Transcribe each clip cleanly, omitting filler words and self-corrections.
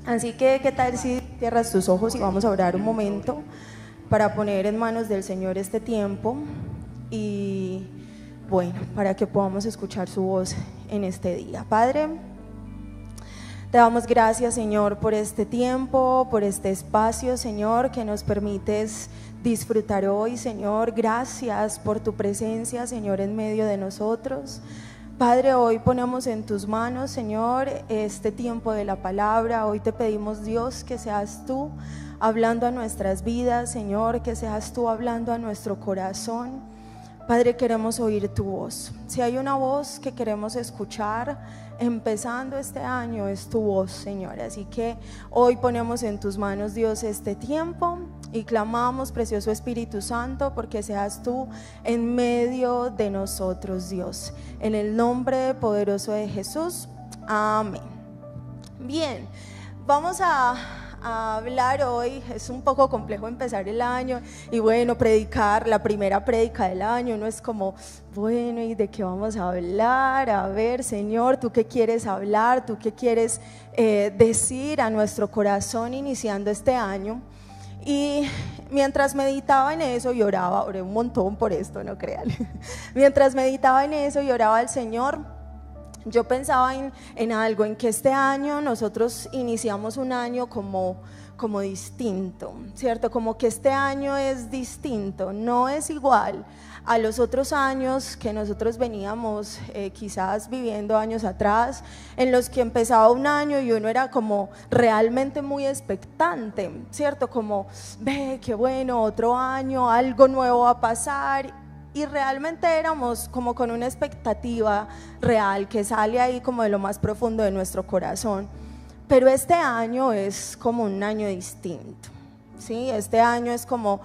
Así que, ¿qué tal si cierras tus ojos y vamos a orar un momento para poner en manos del Señor este tiempo y, bueno, para que podamos escuchar su voz en este día? Padre, te damos gracias, Señor, por este tiempo, por este espacio, Señor, que nos permites disfrutar hoy, Señor. Gracias por tu presencia, Señor, en medio de nosotros. Padre, hoy ponemos en tus manos, Señor, este tiempo de la palabra. Hoy te pedimos, Dios, que seas tú hablando a nuestras vidas, Señor, que seas tú hablando a nuestro corazón. Padre, queremos oír tu voz. Si hay una voz que queremos escuchar empezando este año, es tu voz, Señor. Así que hoy ponemos en tus manos, Dios, este tiempo y clamamos, precioso Espíritu Santo, porque seas tú en medio de nosotros, Dios. En el nombre poderoso de Jesús, amén. Bien, vamos a hablar hoy. Es un poco complejo empezar el año y bueno, predicar la primera prédica del año. No es como, bueno, ¿y de qué vamos a hablar? A ver, Señor, ¿tú qué quieres hablar? ¿Tú qué quieres decir a nuestro corazón iniciando este año? Y mientras meditaba en eso y oraba, oré un montón por esto, no crean. Mientras meditaba en eso y oraba al Señor, yo pensaba en algo, en que este año nosotros iniciamos un año como distinto, ¿cierto? Como que este año es distinto, no es igual a los otros años que nosotros veníamos quizás viviendo años atrás, en los que empezaba un año y uno era como realmente muy expectante, ¿cierto? Como, ve, qué bueno, otro año, algo nuevo va a pasar. Y realmente éramos como con una expectativa real que sale ahí como de lo más profundo de nuestro corazón. Pero este año es como un año distinto, ¿sí? Este año es como,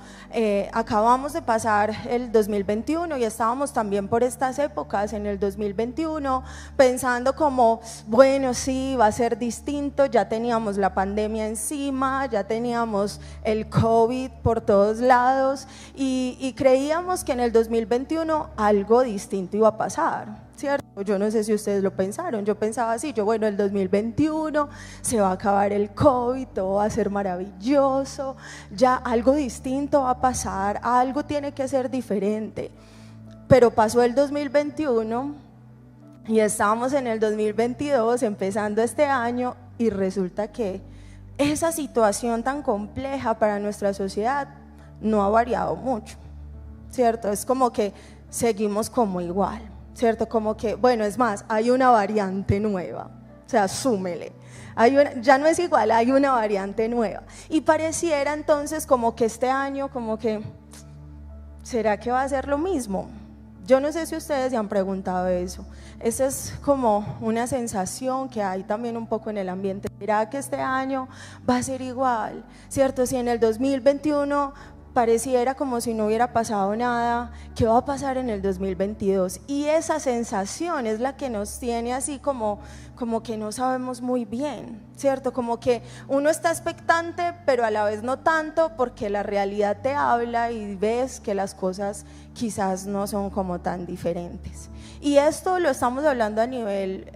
acabamos de pasar el 2021 y estábamos también por estas épocas en el 2021 pensando como, bueno, sí, va a ser distinto. Ya teníamos la pandemia encima, ya teníamos el COVID por todos lados y creíamos que en el 2021 algo distinto iba a pasar, ¿cierto? Yo no sé si ustedes lo pensaron. Yo pensaba así, bueno, el 2021 se va a acabar el COVID, todo va a ser maravilloso, ya algo distinto va a pasar, algo tiene que ser diferente. Pero pasó el 2021 y estábamos en el 2022 empezando este año y resulta que esa situación tan compleja para nuestra sociedad no ha variado mucho, ¿cierto? Es como que seguimos como igual, ¿cierto? Como que, bueno, es más, hay una variante nueva, o sea, súmele, ya no es igual, hay una variante nueva. Y pareciera entonces como que este año, como que, ¿será que va a ser lo mismo? Yo no sé si ustedes se han preguntado eso. Esa es como una sensación que hay también un poco en el ambiente. ¿Será que este año va a ser igual? ¿Cierto? Si en el 2021 pareciera como si no hubiera pasado nada, ¿qué va a pasar en el 2022? Y esa sensación es la que nos tiene así como que no sabemos muy bien, ¿cierto? Como que uno está expectante, pero a la vez no tanto, porque la realidad te habla y ves que las cosas quizás no son como tan diferentes. Y esto lo estamos hablando a nivel,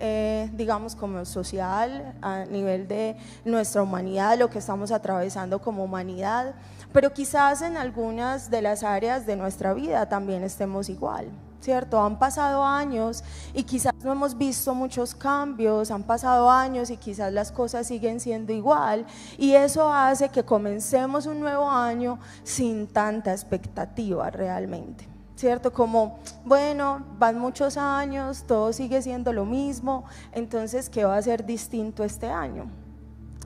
digamos, como social, a nivel de nuestra humanidad, lo que estamos atravesando como humanidad, pero quizás en algunas de las áreas de nuestra vida también estemos igual, ¿cierto? Han pasado años y quizás no hemos visto muchos cambios, han pasado años y quizás las cosas siguen siendo igual, y eso hace que comencemos un nuevo año sin tanta expectativa realmente, ¿cierto? Como, bueno, van muchos años, todo sigue siendo lo mismo, entonces, ¿qué va a ser distinto este año?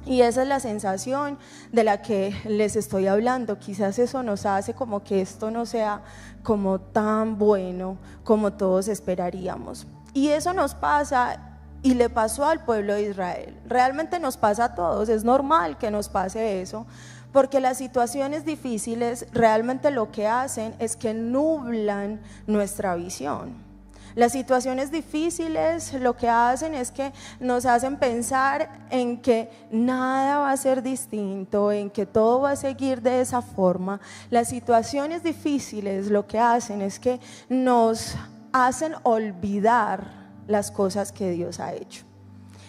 Y esa es la sensación de la que les estoy hablando. Quizás eso nos hace como que esto no sea como tan bueno como todos esperaríamos. Y eso nos pasa y le pasó al pueblo de Israel. Realmente nos pasa a todos, es normal que nos pase eso, porque las situaciones difíciles realmente lo que hacen es que nublan nuestra visión. Las situaciones difíciles lo que hacen es que nos hacen pensar en que nada va a ser distinto, en que todo va a seguir de esa forma. Las situaciones difíciles lo que hacen es que nos hacen olvidar las cosas que Dios ha hecho.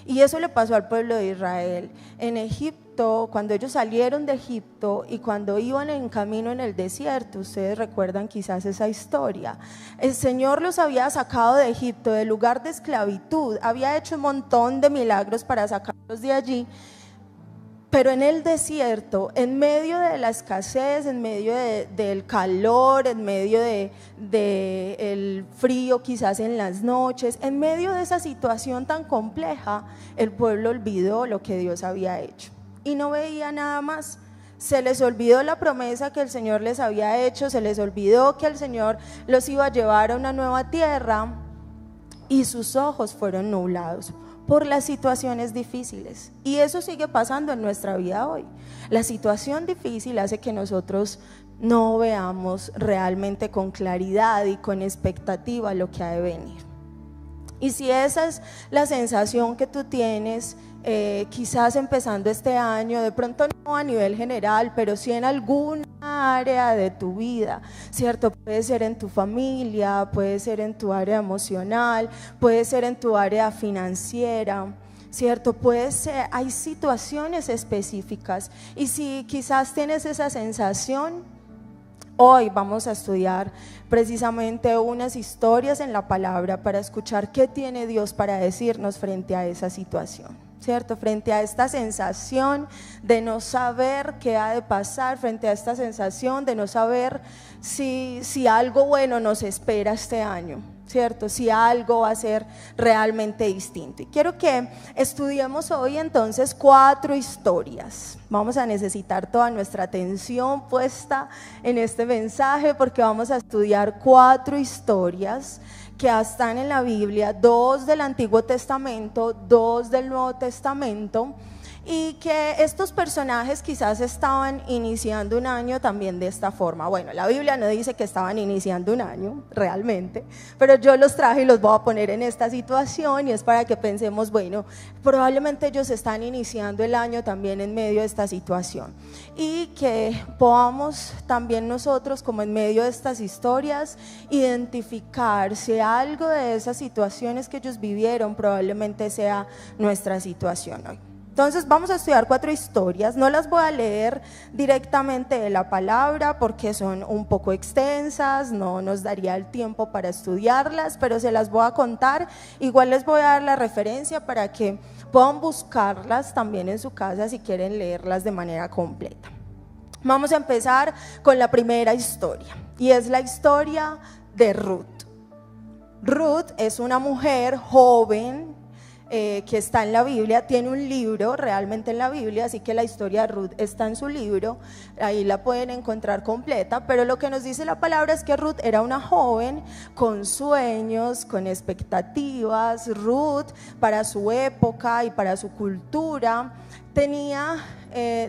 Y eso le pasó al pueblo de Israel. En Egipto, cuando ellos salieron de Egipto y cuando iban en camino en el desierto, ustedes recuerdan quizás esa historia, el Señor los había sacado de Egipto, del lugar de esclavitud, había hecho un montón de milagros para sacarlos de allí. Pero en el desierto, en medio de la escasez, en medio del calor, en medio del frío quizás en las noches, en medio de esa situación tan compleja, el pueblo olvidó lo que Dios había hecho y no veía nada más. Se les olvidó la promesa que el Señor les había hecho, se les olvidó que el Señor los iba a llevar a una nueva tierra y sus ojos fueron nublados por las situaciones difíciles. Y eso sigue pasando en nuestra vida hoy. La situación difícil hace que nosotros no veamos realmente con claridad y con expectativa lo que ha de venir. Y si esa es la sensación que tú tienes, quizás empezando este año, de pronto no a nivel general, pero sí en alguna área de tu vida, ¿cierto? Puede ser en tu familia, puede ser en tu área emocional, puede ser en tu área financiera, ¿cierto? Puede ser, hay situaciones específicas, y si quizás tienes esa sensación, hoy vamos a estudiar precisamente unas historias en la palabra para escuchar qué tiene Dios para decirnos frente a esa situación, ¿cierto? Frente a esta sensación de no saber qué ha de pasar, frente a esta sensación de no saber si algo bueno nos espera este año, ¿cierto? Si algo va a ser realmente distinto. Y quiero que estudiemos hoy entonces 4 historias. Vamos a necesitar toda nuestra atención puesta en este mensaje porque vamos a estudiar 4 historias que están en la Biblia, 2 del Antiguo Testamento, 2 del Nuevo Testamento, y que estos personajes quizás estaban iniciando un año también de esta forma. Bueno, la Biblia no dice que estaban iniciando un año realmente, pero yo los traje y los voy a poner en esta situación, y es para que pensemos, bueno, probablemente ellos están iniciando el año también en medio de esta situación, y que podamos también nosotros, como en medio de estas historias, identificar si algo de esas situaciones que ellos vivieron probablemente sea nuestra situación hoy. Entonces vamos a estudiar 4 historias, no las voy a leer directamente de la palabra porque son un poco extensas, no nos daría el tiempo para estudiarlas, pero se las voy a contar. Igual les voy a dar la referencia para que puedan buscarlas también en su casa si quieren leerlas de manera completa. Vamos a empezar con la primera historia, y es la historia de Ruth. Ruth es una mujer joven, que está en la Biblia, tiene un libro realmente en la Biblia, así que la historia de Ruth está en su libro, ahí la pueden encontrar completa, pero lo que nos dice la palabra es que Ruth era una joven con sueños, con expectativas. Ruth, para su época y para su cultura, tenía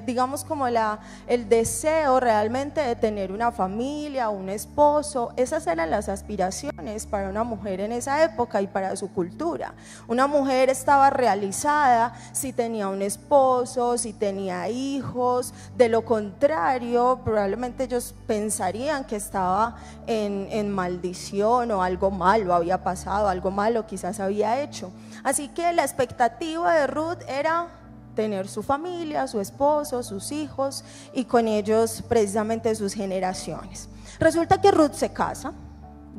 digamos como el deseo realmente de tener una familia, un esposo. Esas eran las aspiraciones para una mujer en esa época y para su cultura. Una mujer estaba realizada si tenía un esposo, si tenía hijos. De lo contrario, probablemente ellos pensarían que estaba en maldición, o algo malo había pasado, algo malo quizás había hecho. Así que la expectativa de Ruth era tener su familia, su esposo, sus hijos, y con ellos precisamente sus generaciones. Resulta que Ruth se casa.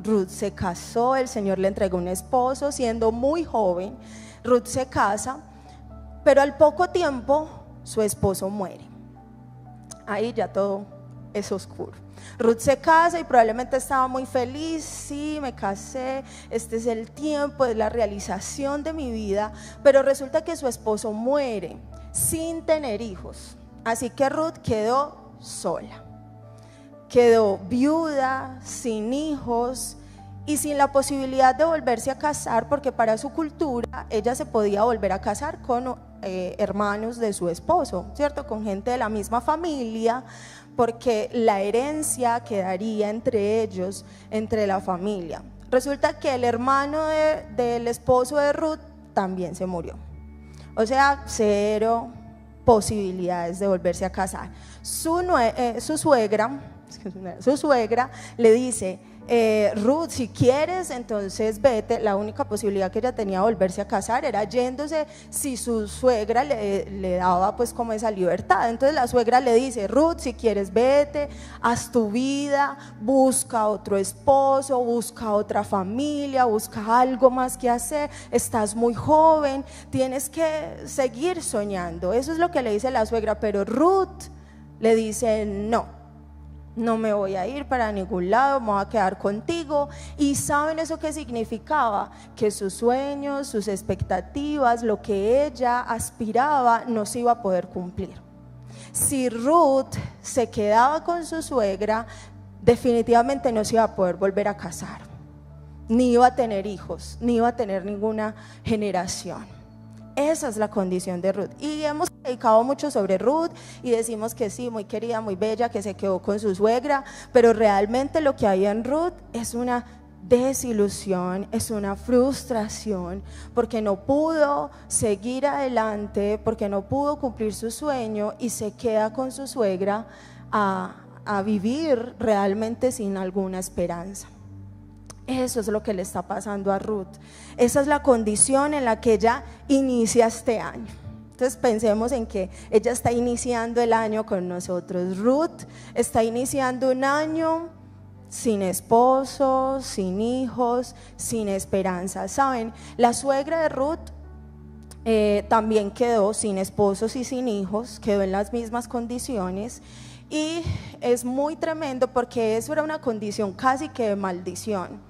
Ruth se casó, el Señor le entregó un esposo siendo muy joven. Ruth se casa, pero al poco tiempo su esposo muere. Ahí ya todo es oscuro. Ruth se casa y probablemente estaba muy feliz. Sí, me casé, este es el tiempo, es la realización de mi vida, pero resulta que su esposo muere sin tener hijos. Así que Ruth quedó sola, quedó viuda, sin hijos y sin la posibilidad de volverse a casar, porque para su cultura ella se podía volver a casar con hermanos de su esposo, ¿cierto? Con gente de la misma familia, porque la herencia quedaría entre ellos, entre la familia. Resulta que el hermano del esposo de Ruth también se murió, o sea, 0 posibilidades de volverse a casar. Su suegra le dice: Ruth, si quieres, entonces vete. La única posibilidad que ella tenía de volverse a casar era yéndose si su suegra le daba pues como esa libertad. Entonces la suegra le dice: Ruth, si quieres vete, haz tu vida, busca otro esposo, busca otra familia, busca algo más que hacer, estás muy joven, tienes que seguir soñando. Eso es lo que le dice la suegra, pero Ruth le dice: no me voy a ir para ningún lado, me voy a quedar contigo. ¿Y saben eso qué significaba? Que sus sueños, sus expectativas, lo que ella aspiraba no se iba a poder cumplir. Si Ruth se quedaba con su suegra, definitivamente no se iba a poder volver a casar, ni iba a tener hijos, ni iba a tener ninguna generación. Esa es la condición de Ruth. Y hemos predicado mucho sobre Ruth y decimos que sí, muy querida, muy bella, que se quedó con su suegra, pero realmente lo que hay en Ruth es una desilusión, es una frustración, porque no pudo seguir adelante, porque no pudo cumplir su sueño y se queda con su suegra a vivir realmente sin alguna esperanza. Eso es lo que le está pasando a Ruth. Esa es la condición en la que ella inicia este año. Entonces pensemos en que ella está iniciando el año con nosotros. Ruth está iniciando un año sin esposo, sin hijos, sin esperanza. ¿Saben? La suegra de Ruth también quedó sin esposos y sin hijos, quedó en las mismas condiciones. Y es muy tremendo porque eso era una condición casi que de maldición.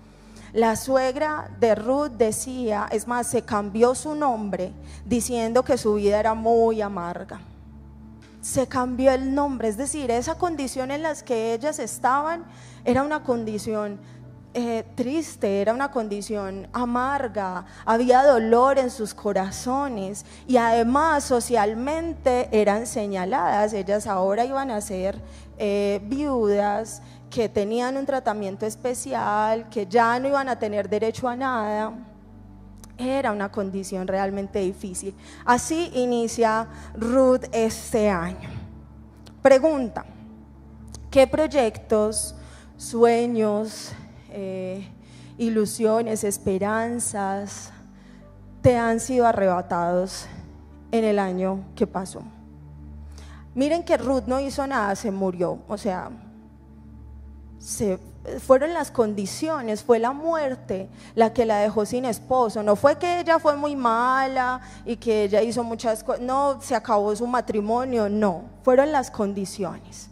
La suegra de Ruth decía, es más, se cambió su nombre diciendo que su vida era muy amarga. Se cambió el nombre, es decir, esa condición en la que ellas estaban era una condición triste, era una condición amarga, había dolor en sus corazones y además socialmente eran señaladas. Ellas ahora iban a ser viudas, que tenían un tratamiento especial, que ya no iban a tener derecho a nada. Era una condición realmente difícil. Así inicia Ruth este año. Pregunta: ¿qué proyectos, sueños, ilusiones, esperanzas te han sido arrebatados en el año que pasó? Miren que Ruth no hizo nada, se murió, o sea, fueron las condiciones, fue la muerte la que la dejó sin esposo. No fue que ella fue muy mala y que ella hizo muchas cosas, no, se acabó su matrimonio, no, fueron las condiciones,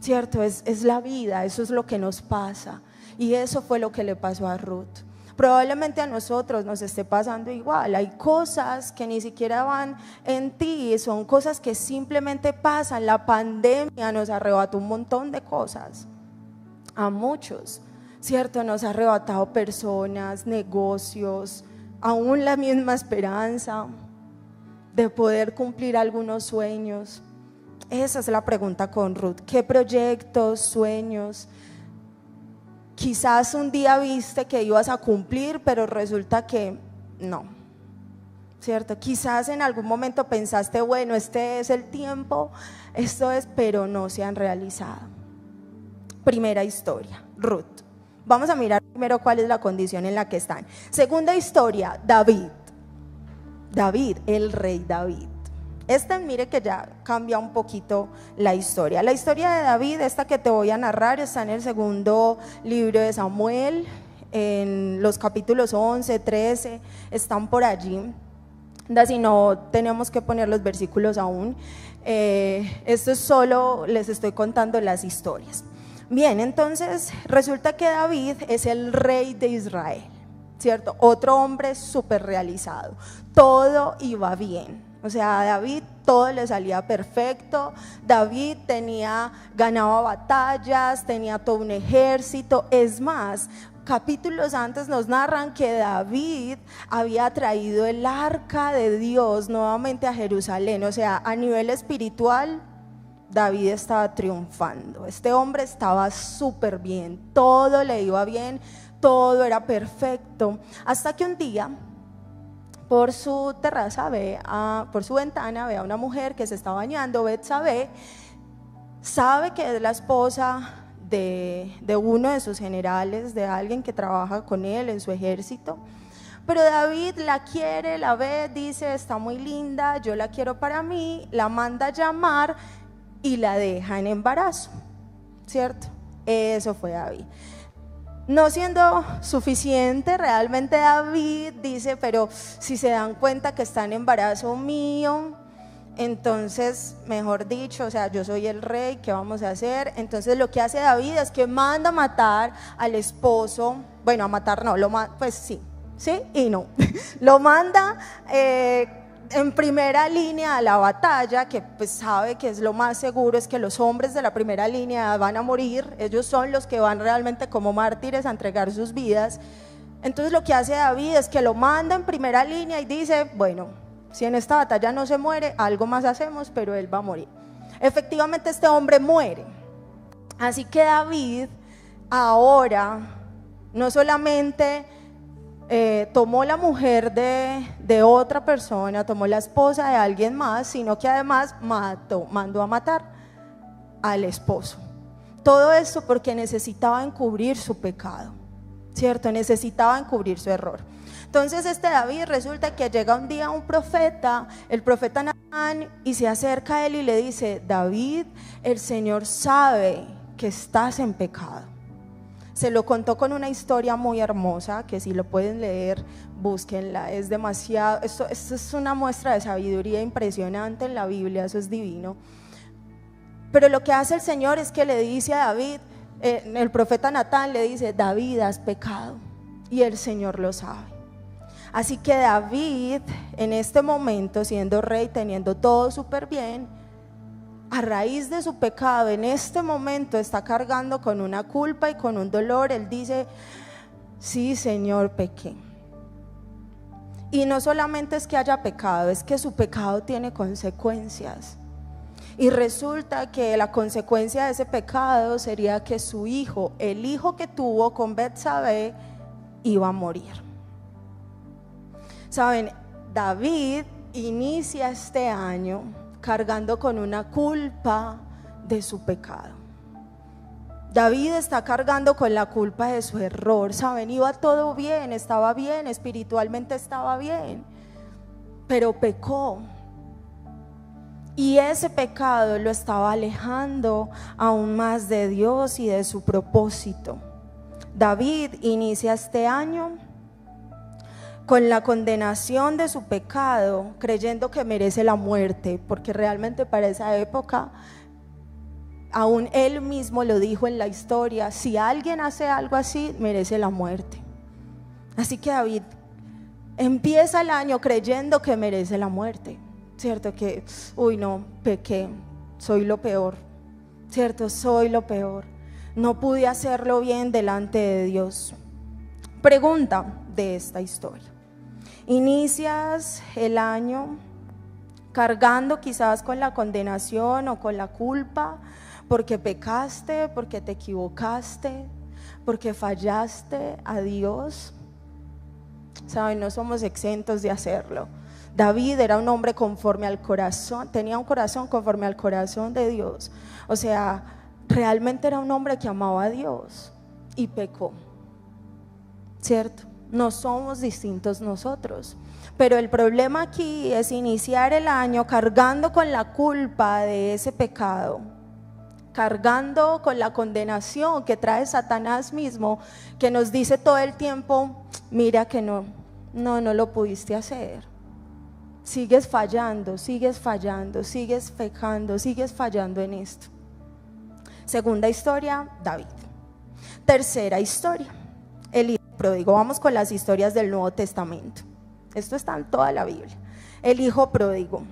¿cierto? Es la vida, eso es lo que nos pasa y eso fue lo que le pasó a Ruth. Probablemente a nosotros nos esté pasando igual. Hay cosas que ni siquiera van en ti, son cosas que simplemente pasan. La pandemia nos arrebató un montón de cosas a muchos, ¿cierto? Nos ha arrebatado personas, negocios, aún la misma esperanza de poder cumplir algunos sueños. Esa es la pregunta con Ruth. ¿Qué proyectos, sueños? Quizás un día viste que ibas a cumplir, pero resulta que no, ¿cierto? Quizás en algún momento pensaste, bueno, este es el tiempo, esto es, pero no se han realizado. Primera historia, Ruth. Vamos a mirar primero cuál es la condición en la que están. Segunda historia, David, el rey David. Mire que ya cambia un poquito la historia. La historia de David, esta que te voy a narrar, está en el segundo libro de Samuel, en los capítulos 11, 13, están por allí. Si no tenemos que poner los versículos aún, esto es solo, les estoy contando las historias. Bien, entonces resulta que David es el rey de Israel, ¿cierto? Otro hombre súper realizado, todo iba bien. O sea, a David todo le salía perfecto. David ganaba batallas, tenía todo un ejército. Es más, capítulos antes nos narran que David había traído el arca de Dios nuevamente a Jerusalén. O sea, a nivel espiritual, David estaba triunfando. Este hombre estaba súper bien, todo le iba bien, todo era perfecto. Hasta que un día, por su terraza, por su ventana, ve a una mujer que se está bañando. Betsabé sabe que es la esposa de uno de sus generales, de alguien que trabaja con él en su ejército. Pero David la quiere, la ve, dice, está muy linda, yo la quiero para mí, la manda a llamar y la deja en embarazo, ¿cierto? Eso fue David. No siendo suficiente, realmente David dice, pero si se dan cuenta que está en embarazo mío, entonces, mejor dicho, o sea, yo soy el rey, ¿qué vamos a hacer? Entonces lo que hace David es que manda a matar al esposo, bueno, a matar no, pues sí y no, lo manda en primera línea a la batalla, que pues sabe que es lo más seguro, es que los hombres de la primera línea van a morir, ellos son los que van realmente como mártires a entregar sus vidas. Entonces lo que hace David es que lo manda en primera línea y dice, bueno, si en esta batalla no se muere, algo más hacemos, pero él va a morir. Efectivamente este hombre muere, así que David ahora no solamente tomó la mujer de otra persona, tomó la esposa de alguien más, sino que además mandó a matar al esposo. Todo esto porque necesitaba encubrir su pecado, ¿cierto? Necesitaba encubrir su error. Entonces David resulta que llega un día un profeta, el profeta Natán, y se acerca a él y le dice, David, el Señor sabe que estás en pecado. Se lo contó con una historia muy hermosa, que si lo pueden leer, búsquenla, es demasiado, esto es una muestra de sabiduría impresionante en la Biblia, eso es divino. Pero lo que hace el Señor es que le dice a David, el profeta Natán le dice, David, has pecado, y el Señor lo sabe. Así que David, en este momento, siendo rey, teniendo todo súper bien, a raíz de su pecado, en este momento está cargando con una culpa y con un dolor. Él dice, sí, Señor, pequé. Y no solamente es que haya pecado, es que su pecado tiene consecuencias. Y resulta que la consecuencia de ese pecado sería que su hijo, el hijo que tuvo con Betsabé, iba a morir. Saben, David inicia este año cargando con una culpa de su pecado. David está cargando con la culpa de su error. Saben, iba todo bien, estaba bien, espiritualmente estaba bien, pero pecó. Y ese pecado lo estaba alejando aún más de Dios y de su propósito. David inicia este año con la condenación de su pecado, creyendo que merece la muerte, porque realmente para esa época, aún él mismo lo dijo en la historia, si alguien hace algo así, merece la muerte. Así que David empieza el año creyendo que merece la muerte, ¿cierto? Que, uy no, pequé, soy lo peor, ¿cierto? Soy lo peor, no pude hacerlo bien delante de Dios. Pregunta de esta historia: inicias el año cargando quizás con la condenación o con la culpa porque pecaste, porque te equivocaste, porque fallaste a Dios. Saben, no somos exentos de hacerlo. David era un hombre conforme al corazón, tenía un corazón conforme al corazón de Dios. O sea, realmente era un hombre que amaba a Dios y pecó, ¿cierto? No somos distintos nosotros, pero el problema aquí es iniciar el año cargando con la culpa de ese pecado, cargando con la condenación que trae Satanás mismo, que nos dice todo el tiempo, mira que no lo pudiste hacer, sigues fallando, sigues pecando, sigues fallando en esto. Segunda historia, David. Tercera historia, el hijo pródigo. Vamos con las historias del Nuevo Testamento. Esto está en toda la Biblia. El hijo pródigo.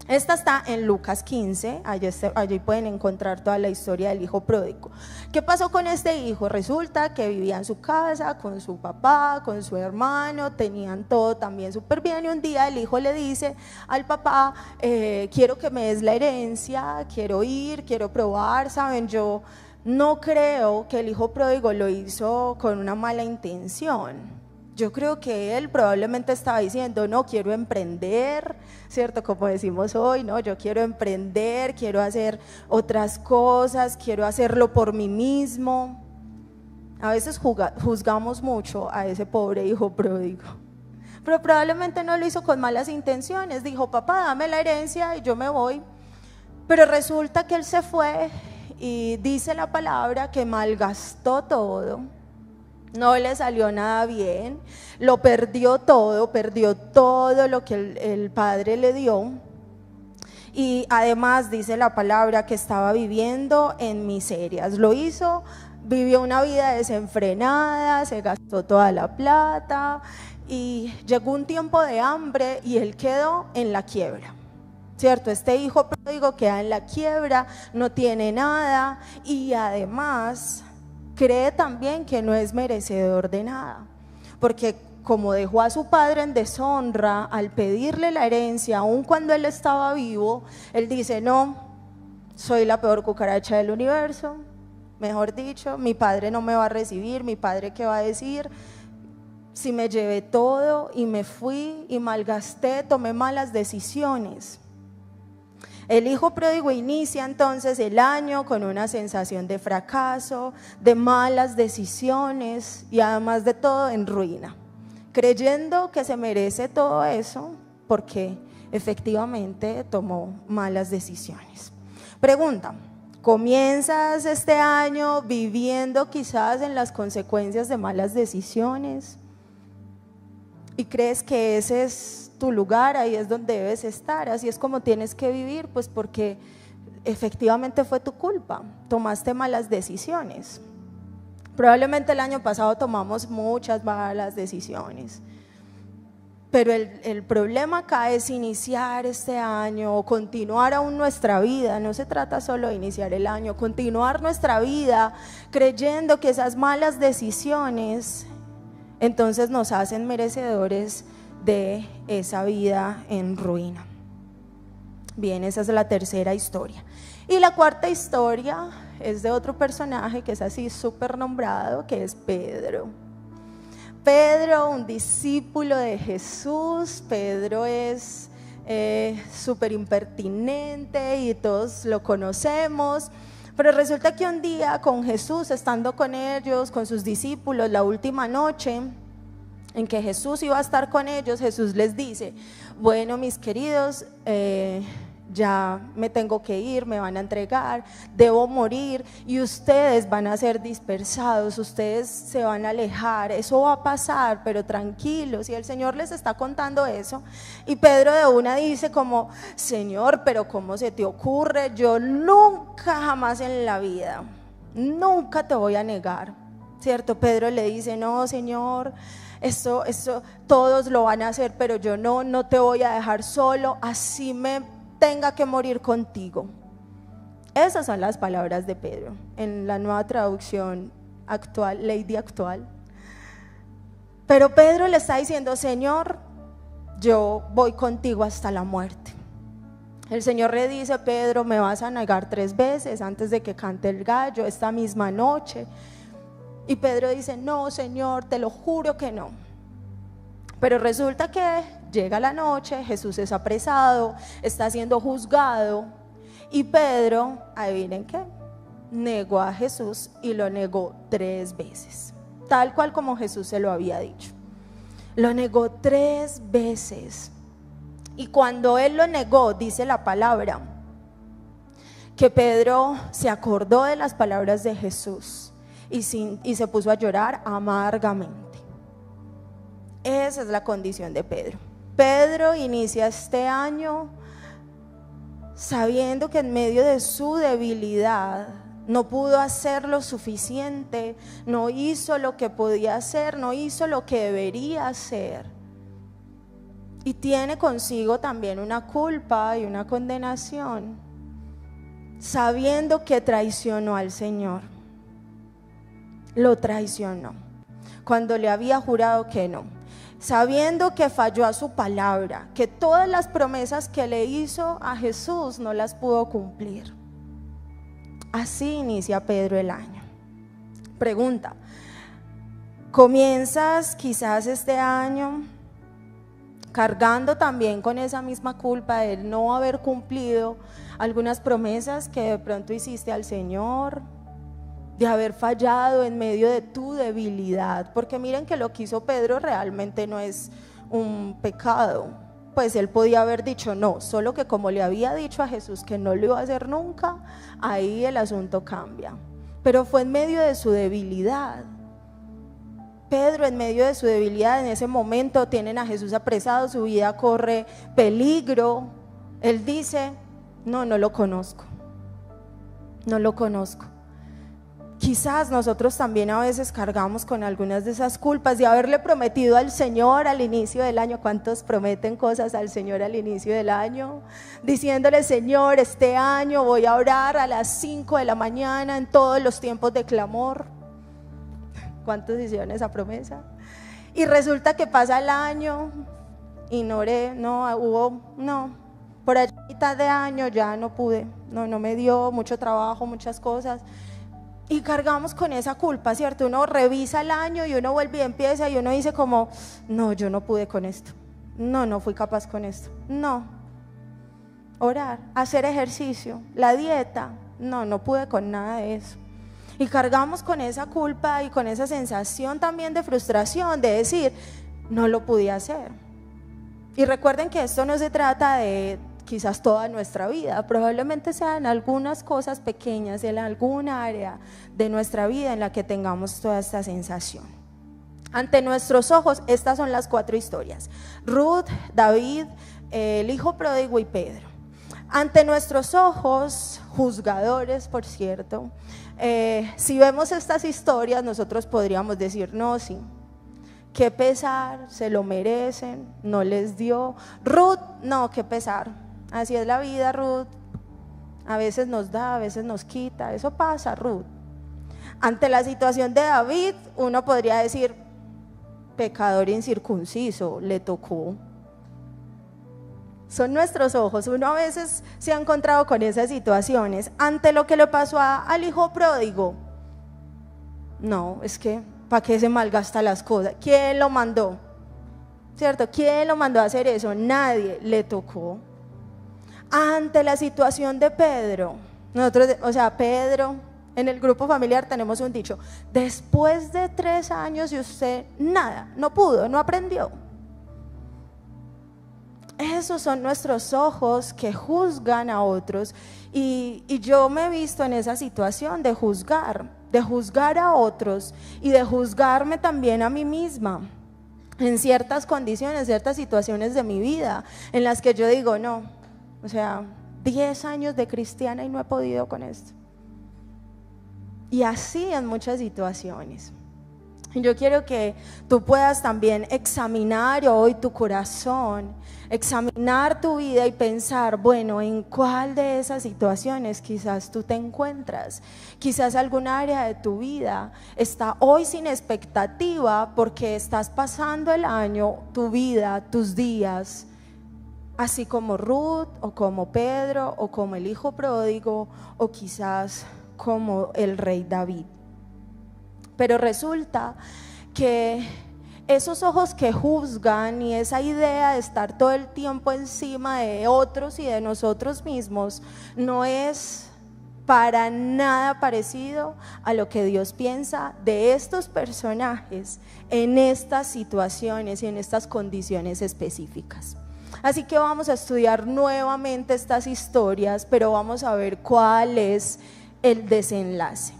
Esta está en Lucas 15, allí pueden encontrar toda la historia del hijo pródigo. ¿Qué pasó con este hijo? Resulta que vivía en su casa con su papá, con su hermano, tenían todo también súper bien, y un día el hijo le dice al papá, quiero que me des la herencia, quiero probar. Saben, yo no creo que el hijo pródigo lo hizo con una mala intención. Yo creo que él probablemente estaba diciendo, no, quiero emprender, ¿cierto? Como decimos hoy, no, yo quiero emprender, quiero hacer otras cosas, quiero hacerlo por mí mismo. A veces juzgamos mucho a ese pobre hijo pródigo, pero probablemente no lo hizo con malas intenciones. Dijo, papá, dame la herencia y yo me voy. Pero resulta que él se fue y dice la palabra que malgastó todo. No le salió nada bien, lo perdió todo lo que el padre le dio. Y además dice la palabra que estaba viviendo en miserias. Lo hizo, vivió una vida desenfrenada, se gastó toda la plata y llegó un tiempo de hambre y él quedó en la quiebra. ¿Cierto? Este hijo pródigo queda en la quiebra, no tiene nada y además cree también que no es merecedor de nada, porque como dejó a su padre en deshonra al pedirle la herencia, aun cuando él estaba vivo, él dice, no, soy la peor cucaracha del universo, mejor dicho, mi padre no me va a recibir, mi padre qué va a decir, si me llevé todo y me fui y malgasté, tomé malas decisiones. El hijo pródigo inicia entonces el año con una sensación de fracaso, de malas decisiones y además de todo en ruina, creyendo que se merece todo eso porque efectivamente tomó malas decisiones. Pregunta, ¿comienzas este año viviendo quizás en las consecuencias de malas decisiones? ¿Y crees que ese es tu lugar, ahí es donde debes estar, así es como tienes que vivir? Pues porque efectivamente fue tu culpa, tomaste malas decisiones. Probablemente el año pasado tomamos muchas malas decisiones, pero el problema acá es iniciar este año o continuar aún nuestra vida. No se trata solo de iniciar el año, continuar nuestra vida creyendo que esas malas decisiones entonces nos hacen merecedores de esa vida en ruina. Bien, esa es la tercera historia. Y la cuarta historia es de otro personaje que es así súper nombrado, que es Pedro. Pedro, un discípulo de Jesús. Pedro es súper impertinente y todos lo conocemos. Pero resulta que un día con Jesús, estando con ellos, con sus discípulos, la última noche en que Jesús iba a estar con ellos, Jesús les dice, bueno, mis queridos, ya me tengo que ir, me van a entregar, debo morir y ustedes van a ser dispersados, ustedes se van a alejar, eso va a pasar, pero tranquilos. Y el Señor les está contando eso y Pedro de una dice como, Señor, pero ¿cómo se te ocurre? Yo nunca jamás en la vida, nunca te voy a negar, ¿cierto? Pedro le dice, no, Señor, esto todos lo van a hacer, pero yo no te voy a dejar solo, así me tenga que morir contigo. Esas son las palabras de Pedro en la nueva traducción actual, Lady actual. Pero Pedro le está diciendo, Señor, yo voy contigo hasta la muerte. El Señor le dice, Pedro, me vas a negar 3 veces antes de que cante el gallo esta misma noche. Y Pedro dice, no, Señor, te lo juro que no. Pero resulta que llega la noche, Jesús es apresado, está siendo juzgado y Pedro, adivinen qué, negó a Jesús y lo negó 3 veces, tal cual como Jesús se lo había dicho. Lo negó 3 veces y cuando él lo negó, dice la palabra, que Pedro se acordó de las palabras de Jesús y se puso a llorar amargamente. Esa es la condición de Pedro. Pedro inicia este año sabiendo que en medio de su debilidad no pudo hacer lo suficiente, no hizo lo que podía hacer, no hizo lo que debería hacer. Y tiene consigo también una culpa y una condenación, sabiendo que traicionó al Señor. Lo traicionó cuando le había jurado que no, sabiendo que falló a su palabra, que todas las promesas que le hizo a Jesús no las pudo cumplir. Así inicia Pedro el año. Pregunta, comienzas quizás este año cargando también con esa misma culpa de no haber cumplido algunas promesas que de pronto hiciste al Señor, de haber fallado en medio de tu debilidad, porque miren que lo que hizo Pedro realmente no es un pecado, pues él podía haber dicho no, solo que como le había dicho a Jesús que no lo iba a hacer nunca, ahí el asunto cambia, pero fue en medio de su debilidad. Pedro, en medio de su debilidad, en ese momento tienen a Jesús apresado, su vida corre peligro, él dice, no lo conozco, no lo conozco. Quizás nosotros también a veces cargamos con algunas de esas culpas de haberle prometido al Señor al inicio del año. ¿Cuántos prometen cosas al Señor al inicio del año? Diciéndole, Señor, este año voy a orar a las 5 de la mañana en todos los tiempos de clamor. ¿Cuántos hicieron esa promesa? Y resulta que pasa el año y no oré, por allá a mitad de año ya no pude, no me dio, mucho trabajo, muchas cosas. Y cargamos con esa culpa, ¿cierto? Uno revisa el año y uno vuelve y empieza y uno dice como, no, yo no pude con esto, no fui capaz con esto, no. Orar, hacer ejercicio, la dieta, no pude con nada de eso. Y cargamos con esa culpa y con esa sensación también de frustración, de decir, no lo pude hacer. Y recuerden que esto no se trata de quizás toda nuestra vida, probablemente sean algunas cosas pequeñas en alguna área de nuestra vida en la que tengamos toda esta sensación. Ante nuestros ojos, estas son las 4 historias: Ruth, David, el hijo pródigo y Pedro. Ante nuestros ojos, juzgadores, por cierto, si vemos estas historias, nosotros podríamos decir, no, sí, qué pesar, se lo merecen, no les dio. Ruth, no, qué pesar. Así es la vida, Ruth, a veces nos da, a veces nos quita, eso pasa, Ruth. Ante la situación de David, uno podría decir, pecador incircunciso, le tocó. Son nuestros ojos, uno a veces se ha encontrado con esas situaciones. Ante lo que le pasó al hijo pródigo, no, es que, ¿para qué se malgasta las cosas? ¿Quién lo mandó? ¿Cierto? ¿Quién lo mandó a hacer eso? Nadie, le tocó. Ante la situación de Pedro, Pedro, en el grupo familiar tenemos un dicho, después de 3 años y usted nada, no pudo, no aprendió. Esos son nuestros ojos que juzgan a otros y yo me he visto en esa situación de juzgar a otros y de juzgarme también a mí misma en ciertas condiciones, ciertas situaciones de mi vida en las que yo digo, no, 10 años de cristiana y no he podido con esto. Y así en muchas situaciones. Yo quiero que tú puedas también examinar hoy tu corazón, examinar tu vida y pensar, bueno, ¿en cuál de esas situaciones quizás tú te encuentras? Quizás alguna área de tu vida está hoy sin expectativa porque estás pasando el año, tu vida, tus días, así como Ruth o como Pedro o como el hijo pródigo o quizás como el rey David. Pero resulta que esos ojos que juzgan y esa idea de estar todo el tiempo encima de otros y de nosotros mismos no es para nada parecido a lo que Dios piensa de estos personajes en estas situaciones y en estas condiciones específicas. Así que vamos a estudiar nuevamente estas historias, pero vamos a ver cuál es el desenlace.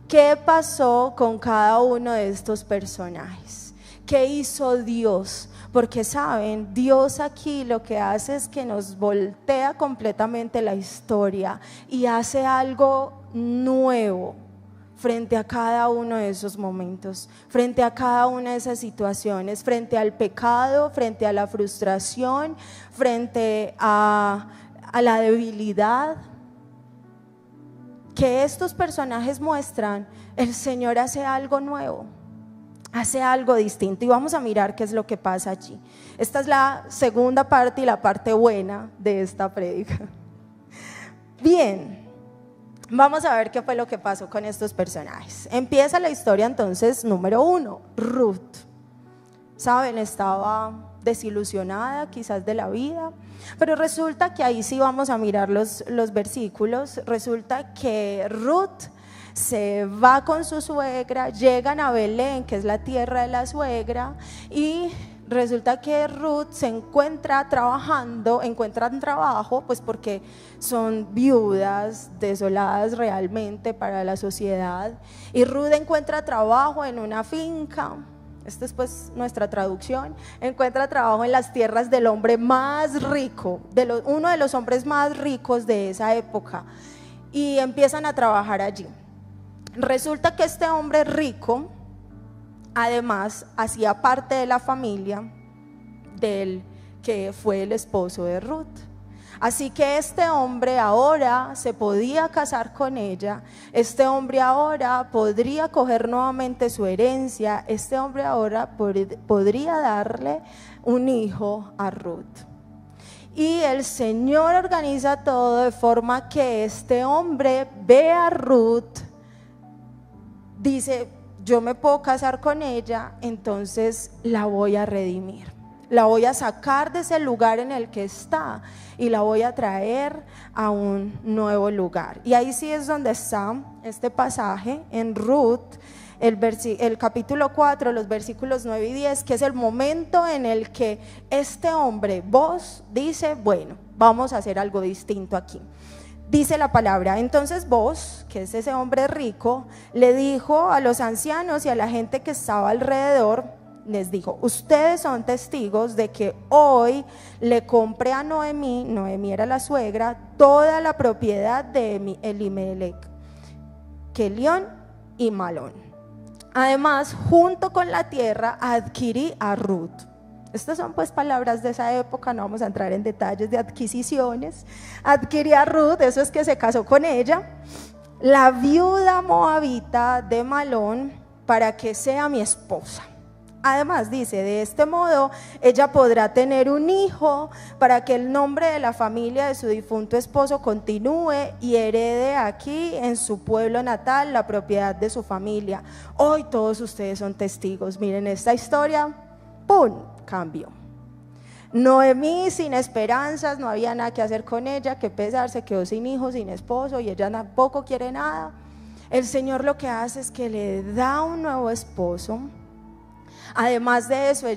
¿Qué pasó con cada uno de estos personajes? ¿Qué hizo Dios? Porque saben, Dios aquí lo que hace es que nos voltea completamente la historia y hace algo nuevo frente a cada uno de esos momentos, frente a cada una de esas situaciones, frente al pecado, frente a la frustración, frente a la debilidad que estos personajes muestran. El Señor hace algo nuevo, hace algo distinto y vamos a mirar qué es lo que pasa allí. Esta es la segunda parte y la parte buena de esta prédica. Bien, Vamos a ver qué fue lo que pasó con estos personajes. Empieza la historia entonces, número 1, Ruth. Saben, estaba desilusionada quizás de la vida, pero resulta que ahí sí vamos a mirar los versículos. Resulta que Ruth se va con su suegra, llegan a Belén, que es la tierra de la suegra, y resulta que Ruth se encuentra trabajando, encuentran trabajo, pues porque son viudas, desoladas realmente para la sociedad, y Ruth encuentra trabajo en una finca. Esta es pues nuestra traducción. Encuentra trabajo en las tierras del hombre más rico, uno de los hombres más ricos de esa época, y empiezan a trabajar allí. Resulta que este hombre rico además hacía parte de la familia del que fue el esposo de Ruth. Así que este hombre ahora se podía casar con ella, este hombre ahora podría coger nuevamente su herencia, este hombre ahora podría darle un hijo a Ruth. Y el Señor organiza todo de forma que este hombre ve a Ruth, dice: yo me puedo casar con ella, entonces la voy a redimir, la voy a sacar de ese lugar en el que está y la voy a traer a un nuevo lugar. Y ahí sí es donde está este pasaje en Ruth, el capítulo 4, los versículos 9 y 10, que es el momento en el que este hombre, Boaz, dice: bueno, vamos a hacer algo distinto aquí. Dice la palabra: entonces Boaz, que es ese hombre rico, le dijo a los ancianos y a la gente que estaba alrededor, les dijo: ustedes son testigos de que hoy le compré a Noemí era la suegra, toda la propiedad de Elimelech, Kelión y Malón. Además, junto con la tierra adquirí a Ruth. Estas son pues palabras de esa época, no vamos a entrar en detalles de adquisiciones. Adquirí a Ruth, eso es que se casó con ella, la viuda moabita de Malón, para que sea mi esposa. Además dice: de este modo ella podrá tener un hijo, para que el nombre de la familia de su difunto esposo continúe y herede aquí en su pueblo natal la propiedad de su familia. Hoy todos ustedes son testigos. Miren esta historia, ¡pum!, cambio. Noemí sin esperanzas, no había nada que hacer con ella, que pesar, se quedó sin hijos, sin esposo, y ella tampoco quiere nada. El Señor lo que hace es que le da un nuevo esposo. Además de eso,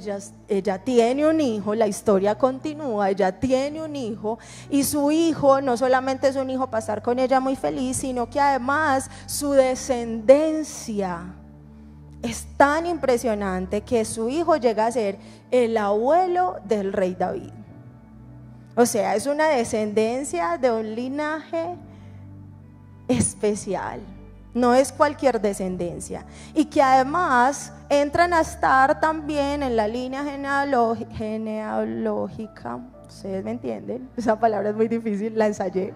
ella tiene un hijo, la historia continúa, ella tiene un hijo, y su hijo no solamente es un hijo para estar con ella muy feliz, sino que además su descendencia es tan impresionante que su hijo llega a ser el abuelo del rey David. O sea, es una descendencia de un linaje especial, no es cualquier descendencia, y que además entran a estar también en la línea genealógica. Ustedes me entienden, esa palabra es muy difícil, la ensayé.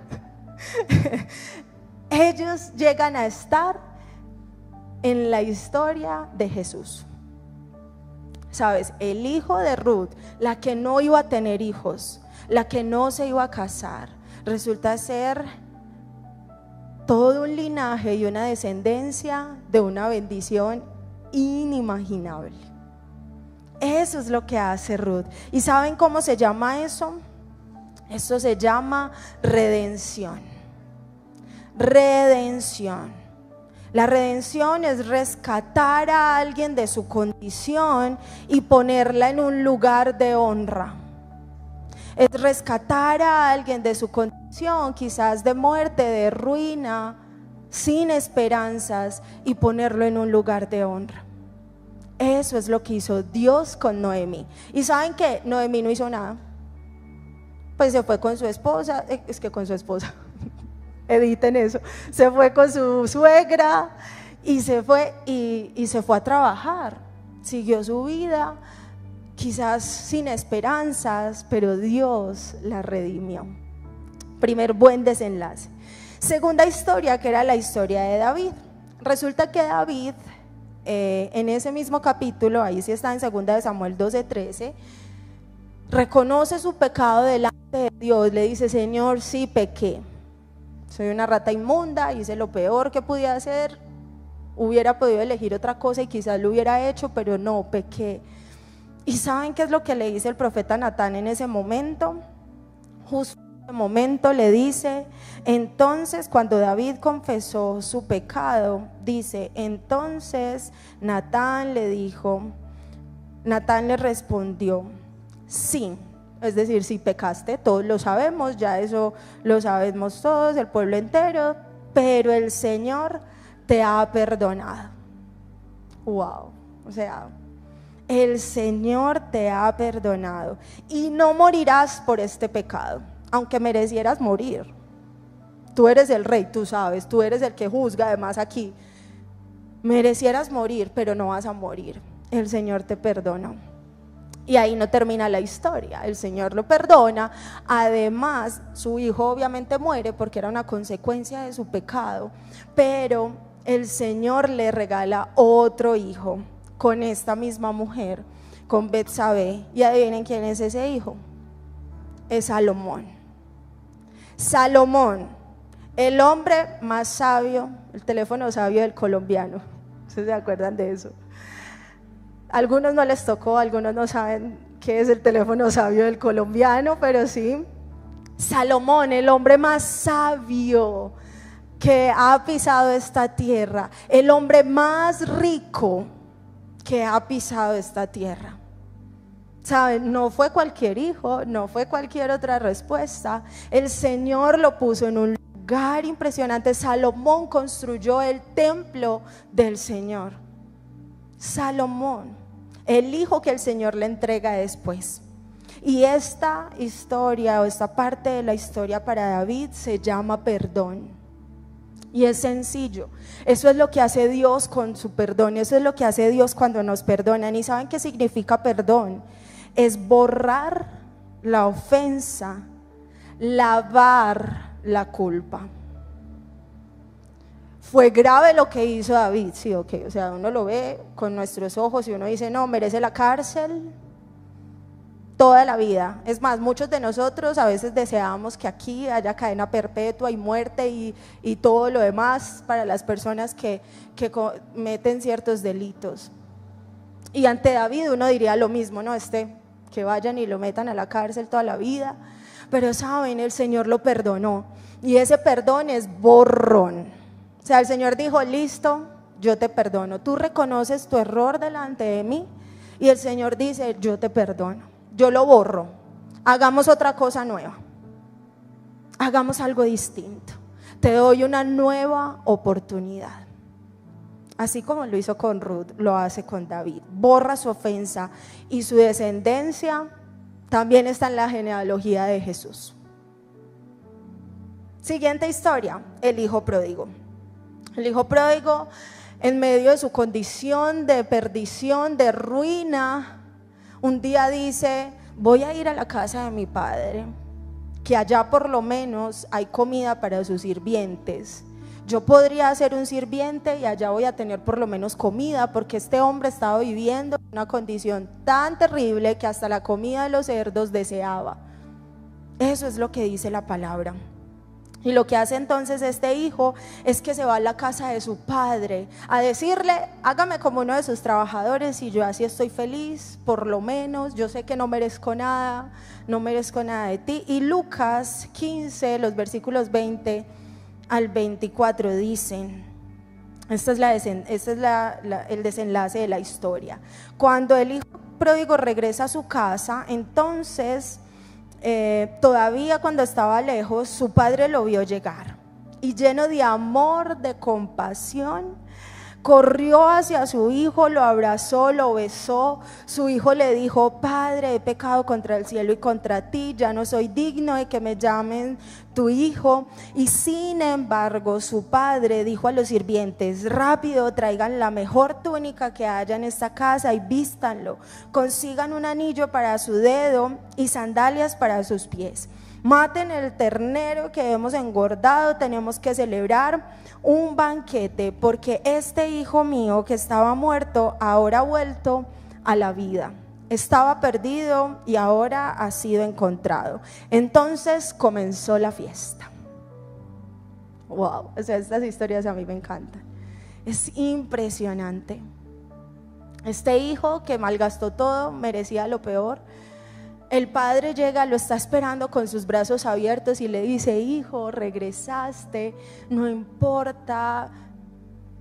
Ellos llegan a estar en la historia de Jesús. Sabes, el hijo de Ruth, la que no iba a tener hijos, la que no se iba a casar, resulta ser todo un linaje y una descendencia de una bendición inimaginable. Eso es lo que hace Ruth. ¿Y saben cómo se llama eso? Esto se llama redención. Redención. La redención es rescatar a alguien de su condición y ponerla en un lugar de honra. Es rescatar a alguien de su condición, quizás de muerte, de ruina, sin esperanzas, y ponerlo en un lugar de honra. Eso es lo que hizo Dios con Noemí. ¿Y saben qué? Noemí no hizo nada. Pues se fue con su esposa, editen eso, se fue con su suegra y se fue a trabajar, siguió su vida, quizás sin esperanzas, pero Dios la redimió. Primer buen desenlace. Segunda historia, que era la historia de David. Resulta que David, en ese mismo capítulo, ahí sí está en 2 de Samuel 12:13, reconoce su pecado delante de Dios, le dice: Señor, sí pequé. soy una rata inmunda, hice lo peor que podía hacer, hubiera podido elegir otra cosa y quizás lo hubiera hecho, pero no, pequé. ¿Y saben qué es lo que le dice el profeta Natán en ese momento? Justo en ese momento le dice, entonces cuando David confesó su pecado, dice, entonces Natán le respondió, sí. Es decir, si pecaste, todos lo sabemos, ya eso lo sabemos todos, el pueblo entero, pero el Señor te ha perdonado. Wow, o sea, el Señor te ha perdonado y no morirás por este pecado, aunque merecieras morir. Tú eres el rey, tú sabes, tú eres el que juzga, además aquí. Merecieras morir, pero no vas a morir. El Señor te perdonó. Y ahí no termina la historia, el Señor lo perdona, además su hijo obviamente muere porque era una consecuencia de su pecado, pero el Señor le regala otro hijo con esta misma mujer, con Betsabé, y adivinen quién es ese hijo, es Salomón. Salomón, el hombre más sabio, el teléfono sabio del colombiano, ¿se acuerdan de eso? Algunos no les tocó, algunos no saben qué es el teléfono sabio del colombiano, pero sí, Salomón, el hombre más sabio que ha pisado esta tierra, el hombre más rico que ha pisado esta tierra. ¿Saben? No fue cualquier hijo, no fue cualquier otra respuesta. El Señor lo puso en un lugar impresionante. Salomón construyó el templo del Señor. Salomón, el hijo que el Señor le entrega después. Y esta historia o esta parte de la historia para David se llama perdón. Y es sencillo, eso es lo que hace Dios con su perdón, eso es lo que hace Dios cuando nos perdonan. ¿Y saben qué significa perdón? Es borrar la ofensa, lavar la culpa. Fue grave lo que hizo David, sí, ok, o sea, uno lo ve con nuestros ojos y uno dice, no, merece la cárcel toda la vida. Es más, muchos de nosotros a veces deseamos que aquí haya cadena perpetua y muerte y todo lo demás para las personas que cometen ciertos delitos. Y ante David uno diría lo mismo, no, que vayan y lo metan a la cárcel toda la vida. Pero saben, el Señor lo perdonó y ese perdón es borrón. O sea, el Señor dijo, listo, yo te perdono. Tú reconoces tu error delante de mí y el Señor dice, yo te perdono, yo lo borro. Hagamos otra cosa nueva, hagamos algo distinto. Te doy una nueva oportunidad. Así como lo hizo con Ruth, lo hace con David. Borra su ofensa y su descendencia también está en la genealogía de Jesús. Siguiente historia, el hijo pródigo. El hijo pródigo, en medio de su condición de perdición, de ruina, un día dice, voy a ir a la casa de mi padre, que allá por lo menos hay comida para sus sirvientes. Yo podría ser un sirviente y allá voy a tener por lo menos comida, porque este hombre estaba viviendo en una condición tan terrible que hasta la comida de los cerdos deseaba. Eso es lo que dice la palabra. Y lo que hace entonces este hijo es que se va a la casa de su padre a decirle, hágame como uno de sus trabajadores y yo así estoy feliz, por lo menos, yo sé que no merezco nada de ti. Y Lucas 15, los versículos 20 al 24 dicen, este es el desenlace de la historia. Cuando el hijo pródigo regresa a su casa, entonces todavía cuando estaba lejos, su padre lo vio llegar y lleno de amor, de compasión, corrió hacia su hijo, lo abrazó, lo besó. Su hijo le dijo, padre, he pecado contra el cielo y contra ti, ya no soy digno de que me llamen tu hijo. Y sin embargo su padre dijo a los sirvientes, rápido, traigan la mejor túnica que haya en esta casa y vístanlo, consigan un anillo para su dedo y sandalias para sus pies. Maten el ternero que hemos engordado, tenemos que celebrar un banquete, porque este hijo mío que estaba muerto ahora ha vuelto a la vida. Estaba perdido y ahora ha sido encontrado. Entonces comenzó la fiesta. Wow, o sea, estas historias a mí me encantan. Es impresionante. Este hijo que malgastó todo, merecía lo peor. El padre llega, lo está esperando con sus brazos abiertos y le dice: hijo, regresaste, no importa,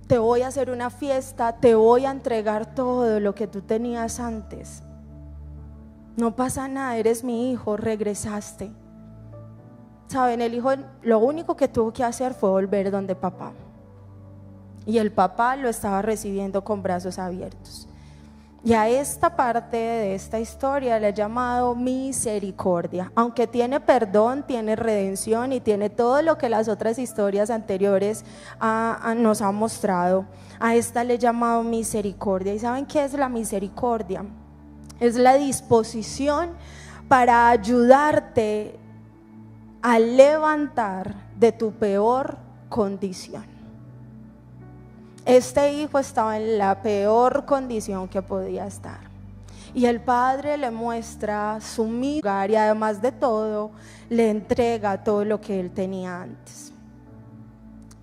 te voy a hacer una fiesta, te voy a entregar todo lo que tú tenías antes. No pasa nada, eres mi hijo, regresaste. Saben, el hijo lo único que tuvo que hacer fue volver donde papá. Y el papá lo estaba recibiendo con brazos abiertos. Y a esta parte de esta historia le he llamado misericordia. Aunque tiene perdón, tiene redención y tiene todo lo que las otras historias anteriores nos han mostrado, a esta le he llamado misericordia. ¿Y saben qué es la misericordia? Es la disposición para ayudarte a levantar de tu peor condición. Este hijo estaba en la peor condición que podía estar, y el padre le muestra su lugar y además de todo le entrega todo lo que él tenía antes.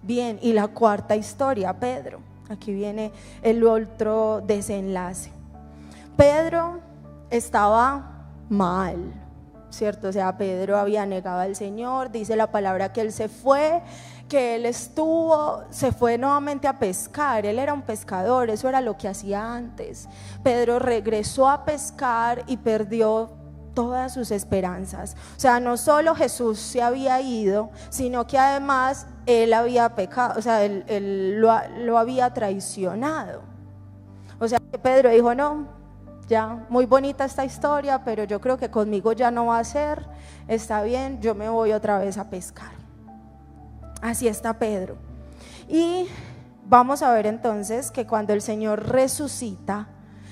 Bien, y la cuarta historia, Pedro. Aquí viene el otro desenlace. Pedro estaba mal, ¿cierto? O sea, Pedro había negado al Señor. Dice la palabra que él se fue, que él se fue nuevamente a pescar. Él era un pescador, eso era lo que hacía antes. Pedro regresó a pescar y perdió todas sus esperanzas. O sea, no solo Jesús se había ido, sino que además él había pecado, o sea, él lo había traicionado. O sea, que Pedro dijo: no, ya, muy bonita esta historia, pero yo creo que conmigo ya no va a ser, está bien, yo me voy otra vez a pescar. Así está Pedro. Y vamos a ver entonces que cuando el Señor resucita,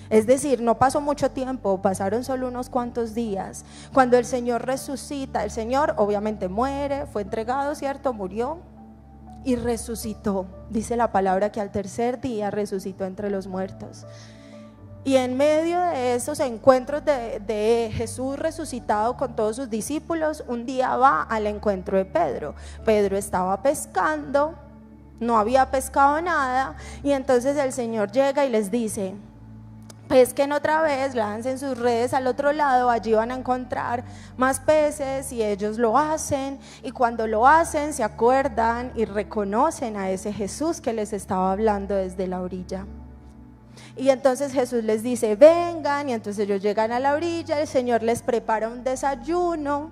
es decir, no pasó mucho tiempo, pasaron solo unos cuantos días. Cuando el Señor resucita, el Señor obviamente muere, fue entregado, ¿cierto? Murió y resucitó. Dice la palabra que al tercer día resucitó entre los muertos. Y en medio de esos encuentros de Jesús resucitado con todos sus discípulos, un día va al encuentro de Pedro. Pedro estaba pescando, no había pescado nada, y entonces el Señor llega y les dice: pesquen otra vez, lancen sus redes al otro lado, allí van a encontrar más peces. Y ellos lo hacen, y cuando lo hacen se acuerdan y reconocen a ese Jesús que les estaba hablando desde la orilla. Y entonces Jesús les dice: vengan, y entonces ellos llegan a la orilla, el Señor les prepara un desayuno,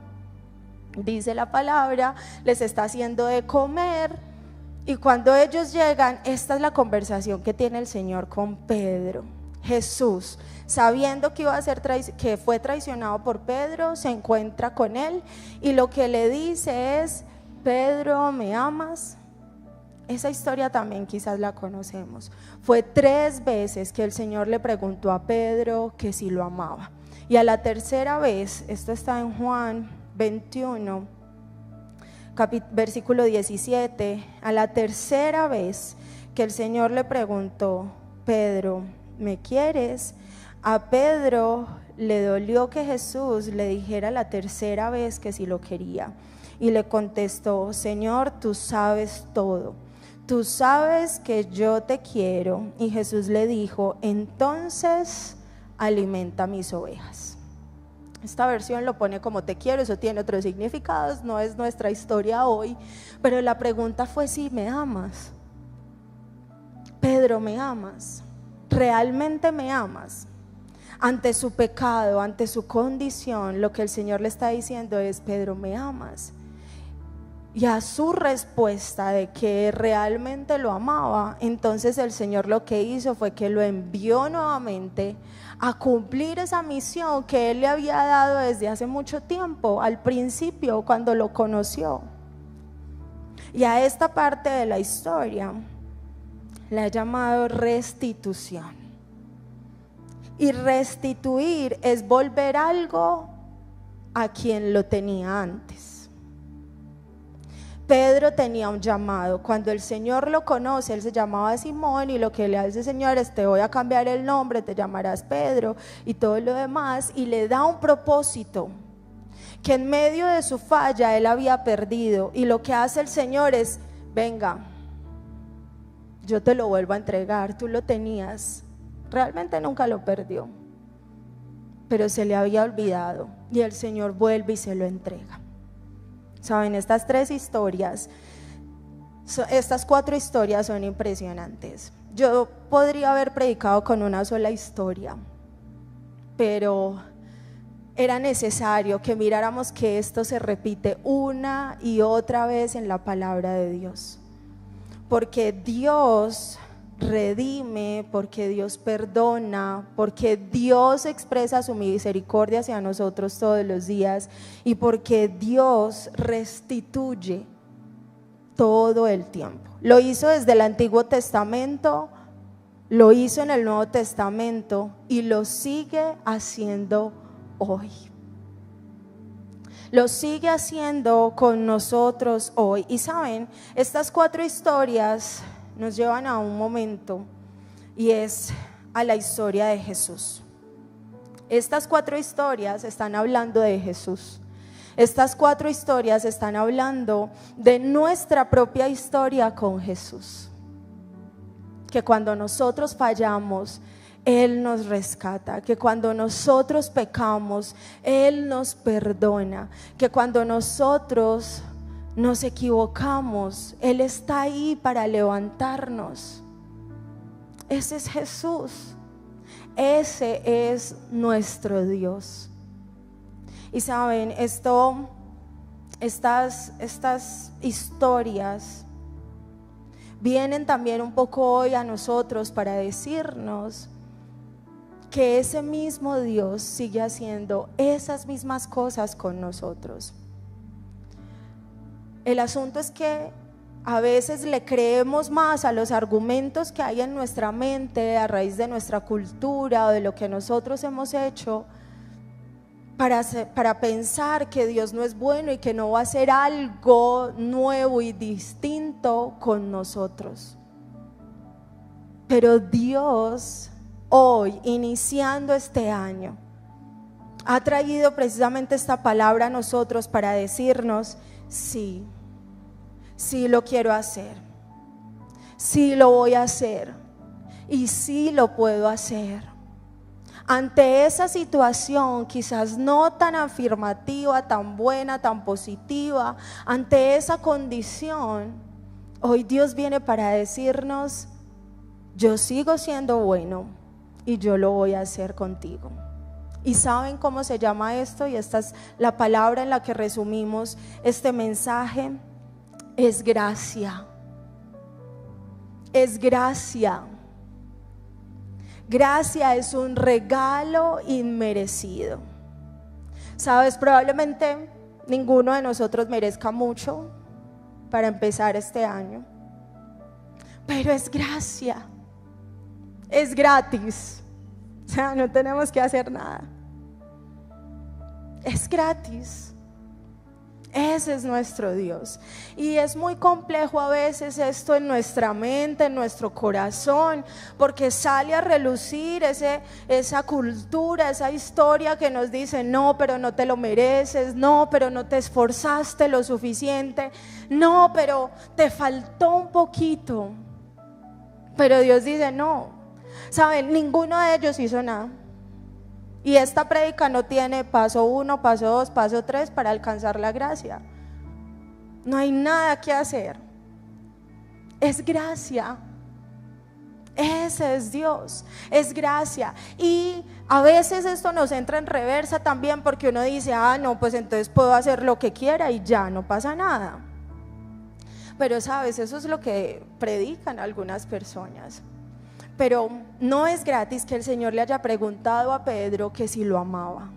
dice la palabra, les está haciendo de comer. Y cuando ellos llegan, esta es la conversación que tiene el Señor con Pedro. Jesús, sabiendo que iba a ser que fue traicionado por Pedro, se encuentra con él y lo que le dice es: Pedro, ¿me amas? Esa historia también quizás la conocemos. Fue 3 veces que el Señor le preguntó a Pedro que si lo amaba. Y a la tercera vez, esto está en Juan 21, versículo 17, a la tercera vez que el Señor le preguntó: Pedro, ¿me quieres? A Pedro le dolió que Jesús le dijera la tercera vez que si lo quería. Y le contestó: Señor, tú sabes todo. Tú sabes que yo te quiero. Y Jesús le dijo: entonces alimenta mis ovejas. Esta versión lo pone como te quiero, eso tiene otros significados, no es nuestra historia hoy, pero la pregunta fue: si me amas. Pedro, ¿me amas? ¿Realmente me amas? Ante su pecado, ante su condición, lo que el Señor le está diciendo es: Pedro, ¿me amas? Y a su respuesta de que realmente lo amaba, entonces el Señor lo que hizo fue que lo envió nuevamente a cumplir esa misión que Él le había dado desde hace mucho tiempo, al principio cuando lo conoció. Y a esta parte de la historia la he llamado restitución. Y restituir es volver algo a quien lo tenía antes. Pedro tenía un llamado. Cuando el Señor lo conoce, él se llamaba Simón, y lo que le hace el Señor es: te voy a cambiar el nombre, te llamarás Pedro y todo lo demás, y le da un propósito que en medio de su falla él había perdido. Y lo que hace el Señor es: venga, yo te lo vuelvo a entregar, tú lo tenías. Realmente nunca lo perdió, pero se le había olvidado y el Señor vuelve y se lo entrega. Saben, estas cuatro historias son impresionantes. Yo podría haber predicado con una sola historia, pero era necesario que miráramos que esto se repite una y otra vez en la palabra de Dios, porque Dios redime, porque Dios perdona, porque Dios expresa su misericordia hacia nosotros todos los días y porque Dios restituye todo el tiempo. Lo hizo desde el Antiguo Testamento, lo hizo en el Nuevo Testamento y lo sigue haciendo hoy. Lo sigue haciendo con nosotros hoy. Y saben, estas cuatro historias nos llevan a un momento y es a la historia de Jesús. Estas cuatro historias están hablando de Jesús. Estas cuatro historias están hablando de nuestra propia historia con Jesús. Que cuando nosotros fallamos, Él nos rescata, que cuando nosotros pecamos, Él nos perdona, que cuando nosotros nos equivocamos, Él está ahí para levantarnos. Ese es Jesús, ese es nuestro Dios. Y saben, estas historias vienen también un poco hoy a nosotros para decirnos que ese mismo Dios sigue haciendo esas mismas cosas con nosotros. El asunto es que a veces le creemos más a los argumentos que hay en nuestra mente a raíz de nuestra cultura o de lo que nosotros hemos hecho para pensar que Dios no es bueno y que no va a hacer algo nuevo y distinto con nosotros. Pero Dios hoy, iniciando este año, ha traído precisamente esta palabra a nosotros para decirnos: sí, sí lo quiero hacer, sí lo voy a hacer y sí lo puedo hacer. Ante esa situación quizás no tan afirmativa, tan buena, tan positiva, ante esa condición, hoy Dios viene para decirnos: yo sigo siendo bueno y yo lo voy a hacer contigo. ¿Y saben cómo se llama esto? Y esta es la palabra en la que resumimos este mensaje: es gracia. Es gracia. Gracia es un regalo inmerecido. Sabes, probablemente ninguno de nosotros merezca mucho para empezar este año, pero es gracia, es gratis. O sea, no tenemos que hacer nada, es gratis. Ese es nuestro Dios. Y es muy complejo a veces esto en nuestra mente, en nuestro corazón, porque sale a relucir esa cultura, esa historia que nos dice: no, pero no te lo mereces, no, pero no te esforzaste lo suficiente, no, pero te faltó un poquito. Pero Dios dice: no, saben, ninguno de ellos hizo nada. Y esta prédica no tiene paso 1, paso 2, paso 3 para alcanzar la gracia. No hay nada que hacer. Es gracia. Ese es Dios, es gracia. Y a veces esto nos entra en reversa también, porque uno dice: no, pues entonces puedo hacer lo que quiera y ya no pasa nada. Pero sabes, eso es lo que predican algunas personas. Pero no es gratis que el Señor le haya preguntado a Pedro que si lo amaba.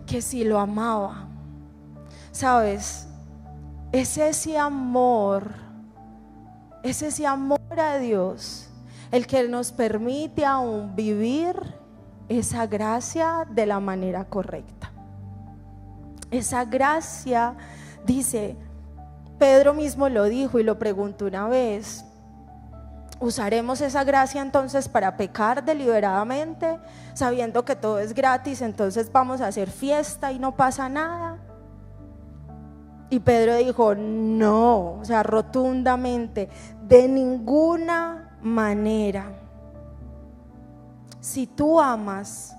Que si lo amaba. Sabes, es ese amor a Dios el que nos permite aún vivir esa gracia de la manera correcta. Esa gracia, dice, Pedro mismo lo dijo y lo preguntó una vez: ¿usaremos esa gracia entonces para pecar deliberadamente, sabiendo que todo es gratis, entonces vamos a hacer fiesta y no pasa nada? Y Pedro dijo, no, o sea, rotundamente, de ninguna manera. Si tú amas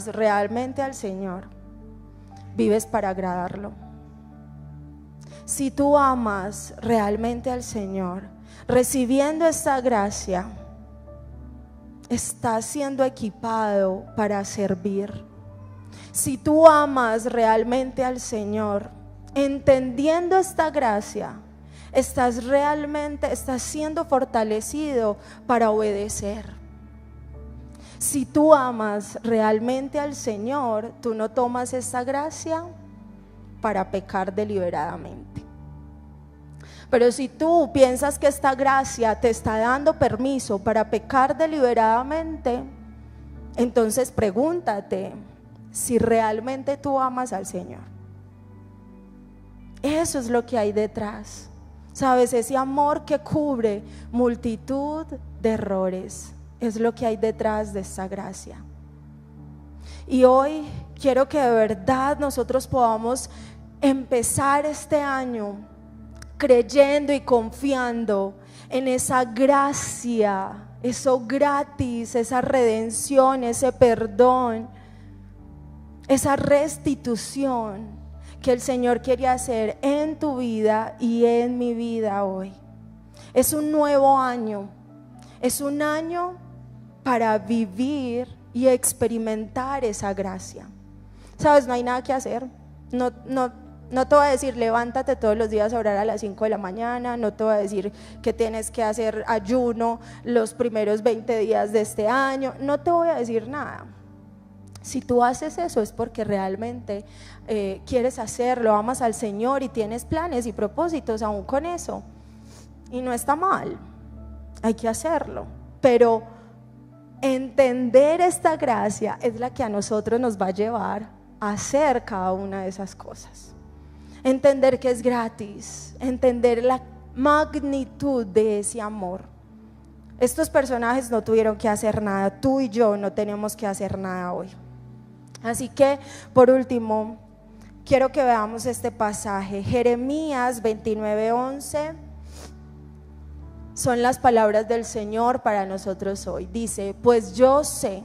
realmente al Señor, vives para agradarlo. Si tú amas realmente al Señor, recibiendo esta gracia, estás siendo equipado para servir. Si tú amas realmente al Señor, entendiendo esta gracia, estás siendo fortalecido para obedecer. Si tú amas realmente al Señor, tú no tomas esta gracia para pecar deliberadamente. Pero si tú piensas que esta gracia te está dando permiso para pecar deliberadamente, entonces pregúntate si realmente tú amas al Señor. Eso es lo que hay detrás. Sabes, ese amor que cubre multitud de errores es lo que hay detrás de esta gracia. Y hoy quiero que de verdad nosotros podamos empezar este año creyendo y confiando en esa gracia, eso gratis, esa redención, ese perdón, esa restitución que el Señor quiere hacer en tu vida y en mi vida hoy. Es un nuevo año, es un año para vivir y experimentar esa gracia. Sabes, no hay nada que hacer. No te voy a decir levántate todos los días a orar a las 5 de la mañana, no te voy a decir que tienes que hacer ayuno los primeros 20 días de este año, no te voy a decir nada. Si tú haces eso es porque realmente quieres hacerlo, amas al Señor y tienes planes y propósitos aún con eso. Y no está mal, hay que hacerlo. Pero entender esta gracia es la que a nosotros nos va a llevar a hacer cada una de esas cosas. Entender que es gratis, entender la magnitud de ese amor. Estos personajes no tuvieron que hacer nada, tú y yo no tenemos que hacer nada hoy. Así que, por último, quiero que veamos este pasaje, Jeremías 29:11. Son las palabras del Señor para nosotros hoy. Dice, pues yo sé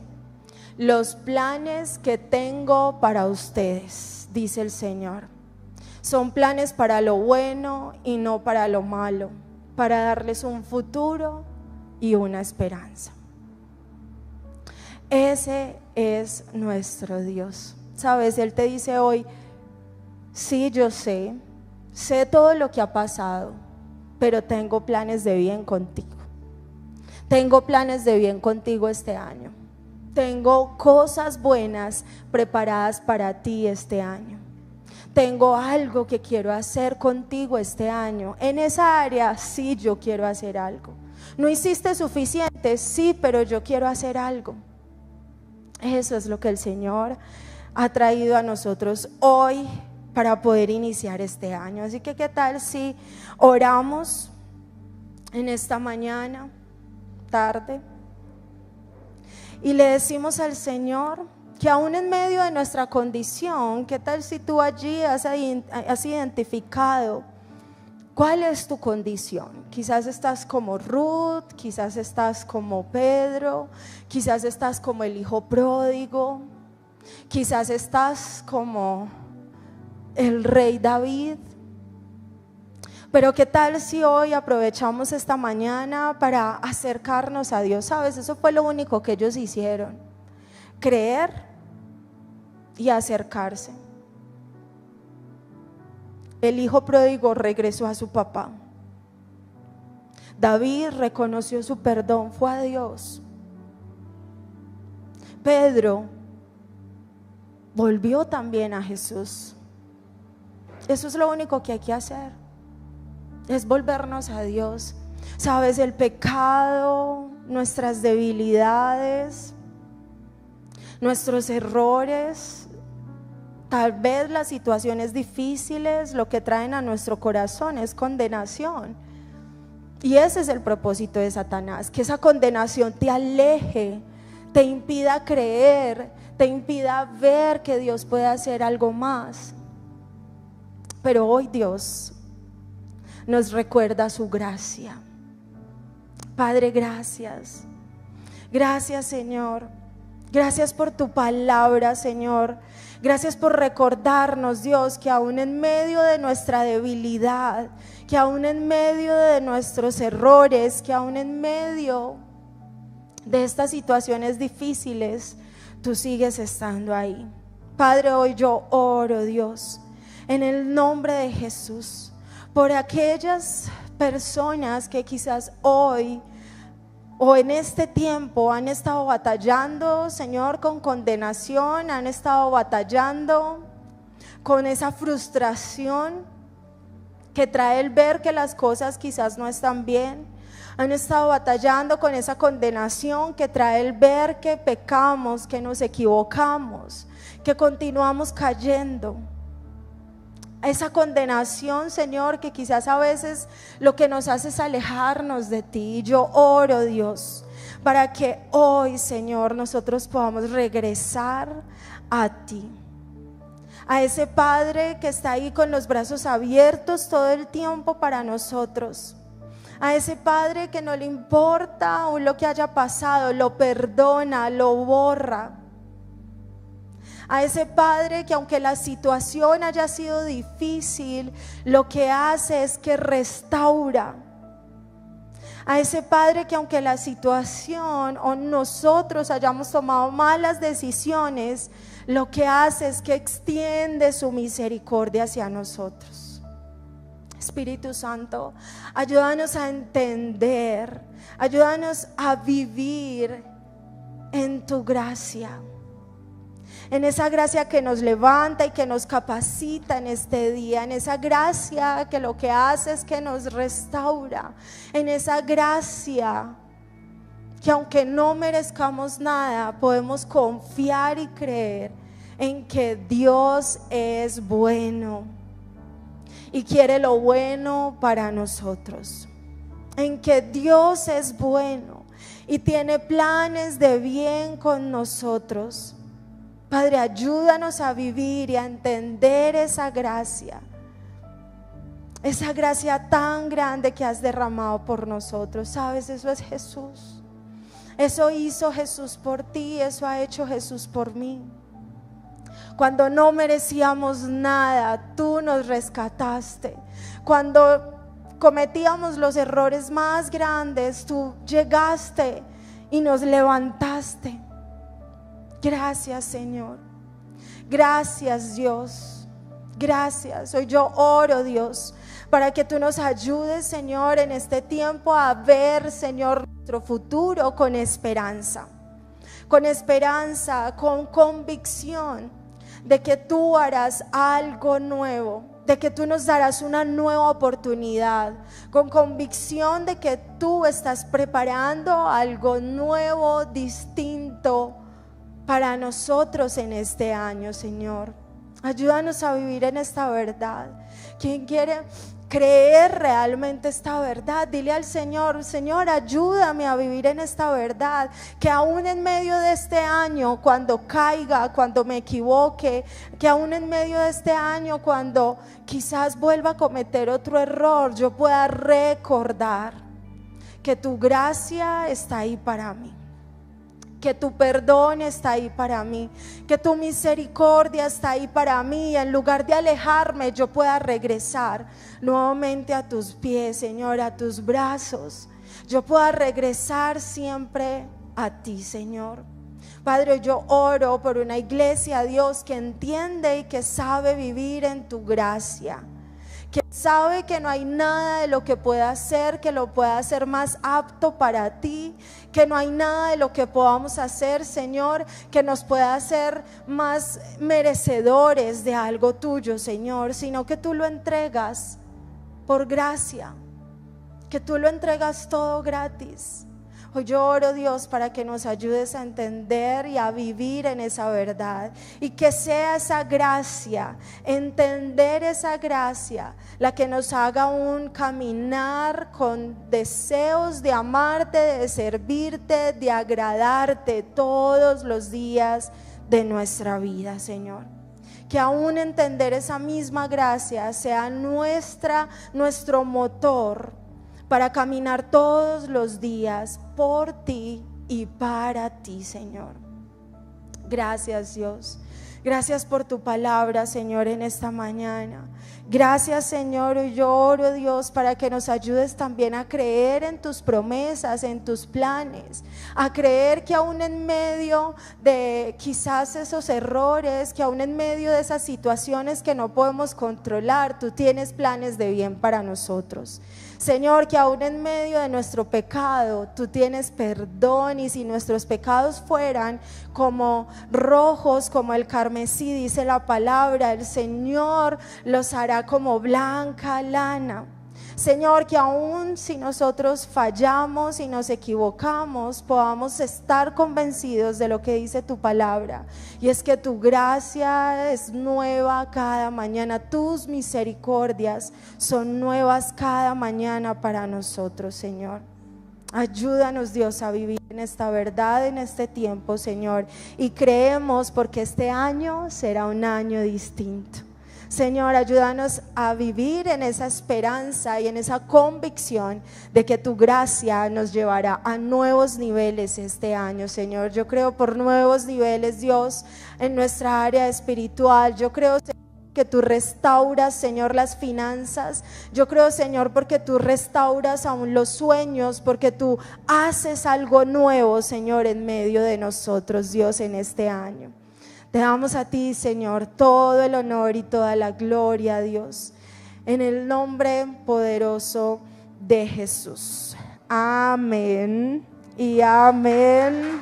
los planes que tengo para ustedes, dice el Señor. Son planes para lo bueno y no para lo malo, para darles un futuro y una esperanza. Ese es nuestro Dios. Sabes, Él te dice hoy, sí, yo sé todo lo que ha pasado, pero tengo planes de bien contigo. Tengo planes de bien contigo este año. Tengo cosas buenas preparadas para ti este año. Tengo algo que quiero hacer contigo este año. En esa área sí yo quiero hacer algo. No hiciste suficiente, sí, pero yo quiero hacer algo. Eso es lo que el Señor ha traído a nosotros hoy para poder iniciar este año. Así que ¿qué tal si oramos en esta mañana, tarde, y le decimos al Señor que aún en medio de nuestra condición, qué tal si tú allí has identificado cuál es tu condición? Quizás estás como Ruth, quizás estás como Pedro, quizás estás como el hijo pródigo, quizás estás como el rey David. Pero qué tal si hoy aprovechamos esta mañana para acercarnos a Dios. Sabes, eso fue lo único que ellos hicieron, creer y acercarse. El hijo pródigo regresó a su papá. David reconoció su perdón, fue a Dios. Pedro volvió también a Jesús. Eso es lo único que hay que hacer, es volvernos a Dios. Sabes, el pecado, nuestras debilidades, nuestros errores, tal vez las situaciones difíciles, lo que traen a nuestro corazón es condenación. Y ese es el propósito de Satanás, que esa condenación te aleje, te impida creer, te impida ver que Dios puede hacer algo más. Pero hoy Dios nos recuerda su gracia. Padre, gracias. Gracias, Señor. Gracias por tu palabra, Señor. Gracias por recordarnos, Dios, que aún en medio de nuestra debilidad, que aún en medio de nuestros errores, que aún en medio de estas situaciones difíciles, tú sigues estando ahí. Padre, hoy yo oro, Dios, en el nombre de Jesús, por aquellas personas que quizás hoy o en este tiempo han estado batallando, Señor, con condenación, han estado batallando con esa frustración que trae el ver que las cosas quizás no están bien. Han estado batallando con esa condenación que trae el ver que pecamos, que nos equivocamos, que continuamos cayendo. Esa condenación, Señor, que quizás a veces lo que nos hace es alejarnos de ti. Yo oro, Dios, para que hoy, Señor, nosotros podamos regresar a ti. A ese Padre que está ahí con los brazos abiertos todo el tiempo para nosotros. A ese Padre que no le importa aún lo que haya pasado, lo perdona, lo borra. A ese Padre que aunque la situación haya sido difícil, lo que hace es que restaura. A ese Padre que aunque la situación o nosotros hayamos tomado malas decisiones, lo que hace es que extiende su misericordia hacia nosotros. Espíritu Santo, ayúdanos a entender, ayúdanos a vivir en tu gracia. En esa gracia que nos levanta y que nos capacita en este día, en esa gracia que lo que hace es que nos restaura, en esa gracia que aunque no merezcamos nada, podemos confiar y creer en que Dios es bueno y quiere lo bueno para nosotros, en que Dios es bueno y tiene planes de bien con nosotros. Padre, ayúdanos a vivir y a entender esa gracia tan grande que has derramado por nosotros. Sabes, eso es Jesús. Eso hizo Jesús por ti, eso ha hecho Jesús por mí. Cuando no merecíamos nada, tú nos rescataste. Cuando cometíamos los errores más grandes, tú llegaste y nos levantaste. Gracias, Señor. Gracias, Dios. Gracias. Hoy yo oro, Dios, para que tú nos ayudes, Señor, en este tiempo a ver, Señor, nuestro futuro con esperanza, con convicción de que tú harás algo nuevo, de que tú nos darás una nueva oportunidad, con convicción de que tú estás preparando algo nuevo, distinto para nosotros en este año, Señor. Ayúdanos a vivir en esta verdad. Quien quiere creer realmente esta verdad, dile al Señor: Señor, ayúdame a vivir en esta verdad, que aún en medio de este año, cuando caiga, cuando me equivoque, que aún en medio de este año, cuando quizás vuelva a cometer otro error, yo pueda recordar que tu gracia está ahí para mí, que tu perdón está ahí para mí, que tu misericordia está ahí para mí, y en lugar de alejarme yo pueda regresar nuevamente a tus pies, Señor, a tus brazos. Yo pueda regresar siempre a ti, Señor. Padre, yo oro por una iglesia, Dios, que entiende y que sabe vivir en tu gracia, que sabe que no hay nada de lo que pueda hacer que lo pueda hacer más apto para ti, que no hay nada de lo que podamos hacer, Señor, que nos pueda hacer más merecedores de algo tuyo, Señor, sino que tú lo entregas por gracia, que tú lo entregas todo gratis. Hoy yo oro, Dios, para que nos ayudes a entender y a vivir en esa verdad, y que sea esa gracia, entender esa gracia, la que nos haga un caminar con deseos de amarte, de servirte, de agradarte todos los días de nuestra vida, Señor. que aún entender esa misma gracia sea nuestro motor para caminar todos los días por ti y para ti, Señor. Gracias, Dios. Gracias por tu palabra, Señor, en esta mañana. Gracias, Señor. Yo oro, Dios, para que nos ayudes también a creer en tus promesas, en tus planes, a creer que aún en medio de quizás esos errores, que aún en medio de esas situaciones que no podemos controlar, tú tienes planes de bien para nosotros. Señor, que aún en medio de nuestro pecado tú tienes perdón, y si nuestros pecados fueran como rojos, como el carmesí, dice la palabra, el Señor los hará como blanca lana. Señor, que aún si nosotros fallamos y nos equivocamos, podamos estar convencidos de lo que dice tu palabra, y es que tu gracia es nueva cada mañana, tus misericordias son nuevas cada mañana para nosotros, Señor. Ayúdanos, Dios, a vivir en esta verdad en este tiempo, Señor, y creemos porque este año será un año distinto. Señor, ayúdanos a vivir en esa esperanza y en esa convicción de que tu gracia nos llevará a nuevos niveles este año, Señor. Yo creo por nuevos niveles, Dios, en nuestra área espiritual. Yo creo, Señor, que tú restauras, Señor, las finanzas. Yo creo, Señor, porque tú restauras aún los sueños, porque tú haces algo nuevo, Señor, en medio de nosotros, Dios, en este año. Te damos a ti, Señor, todo el honor y toda la gloria, Dios, en el nombre poderoso de Jesús. Amén y amén.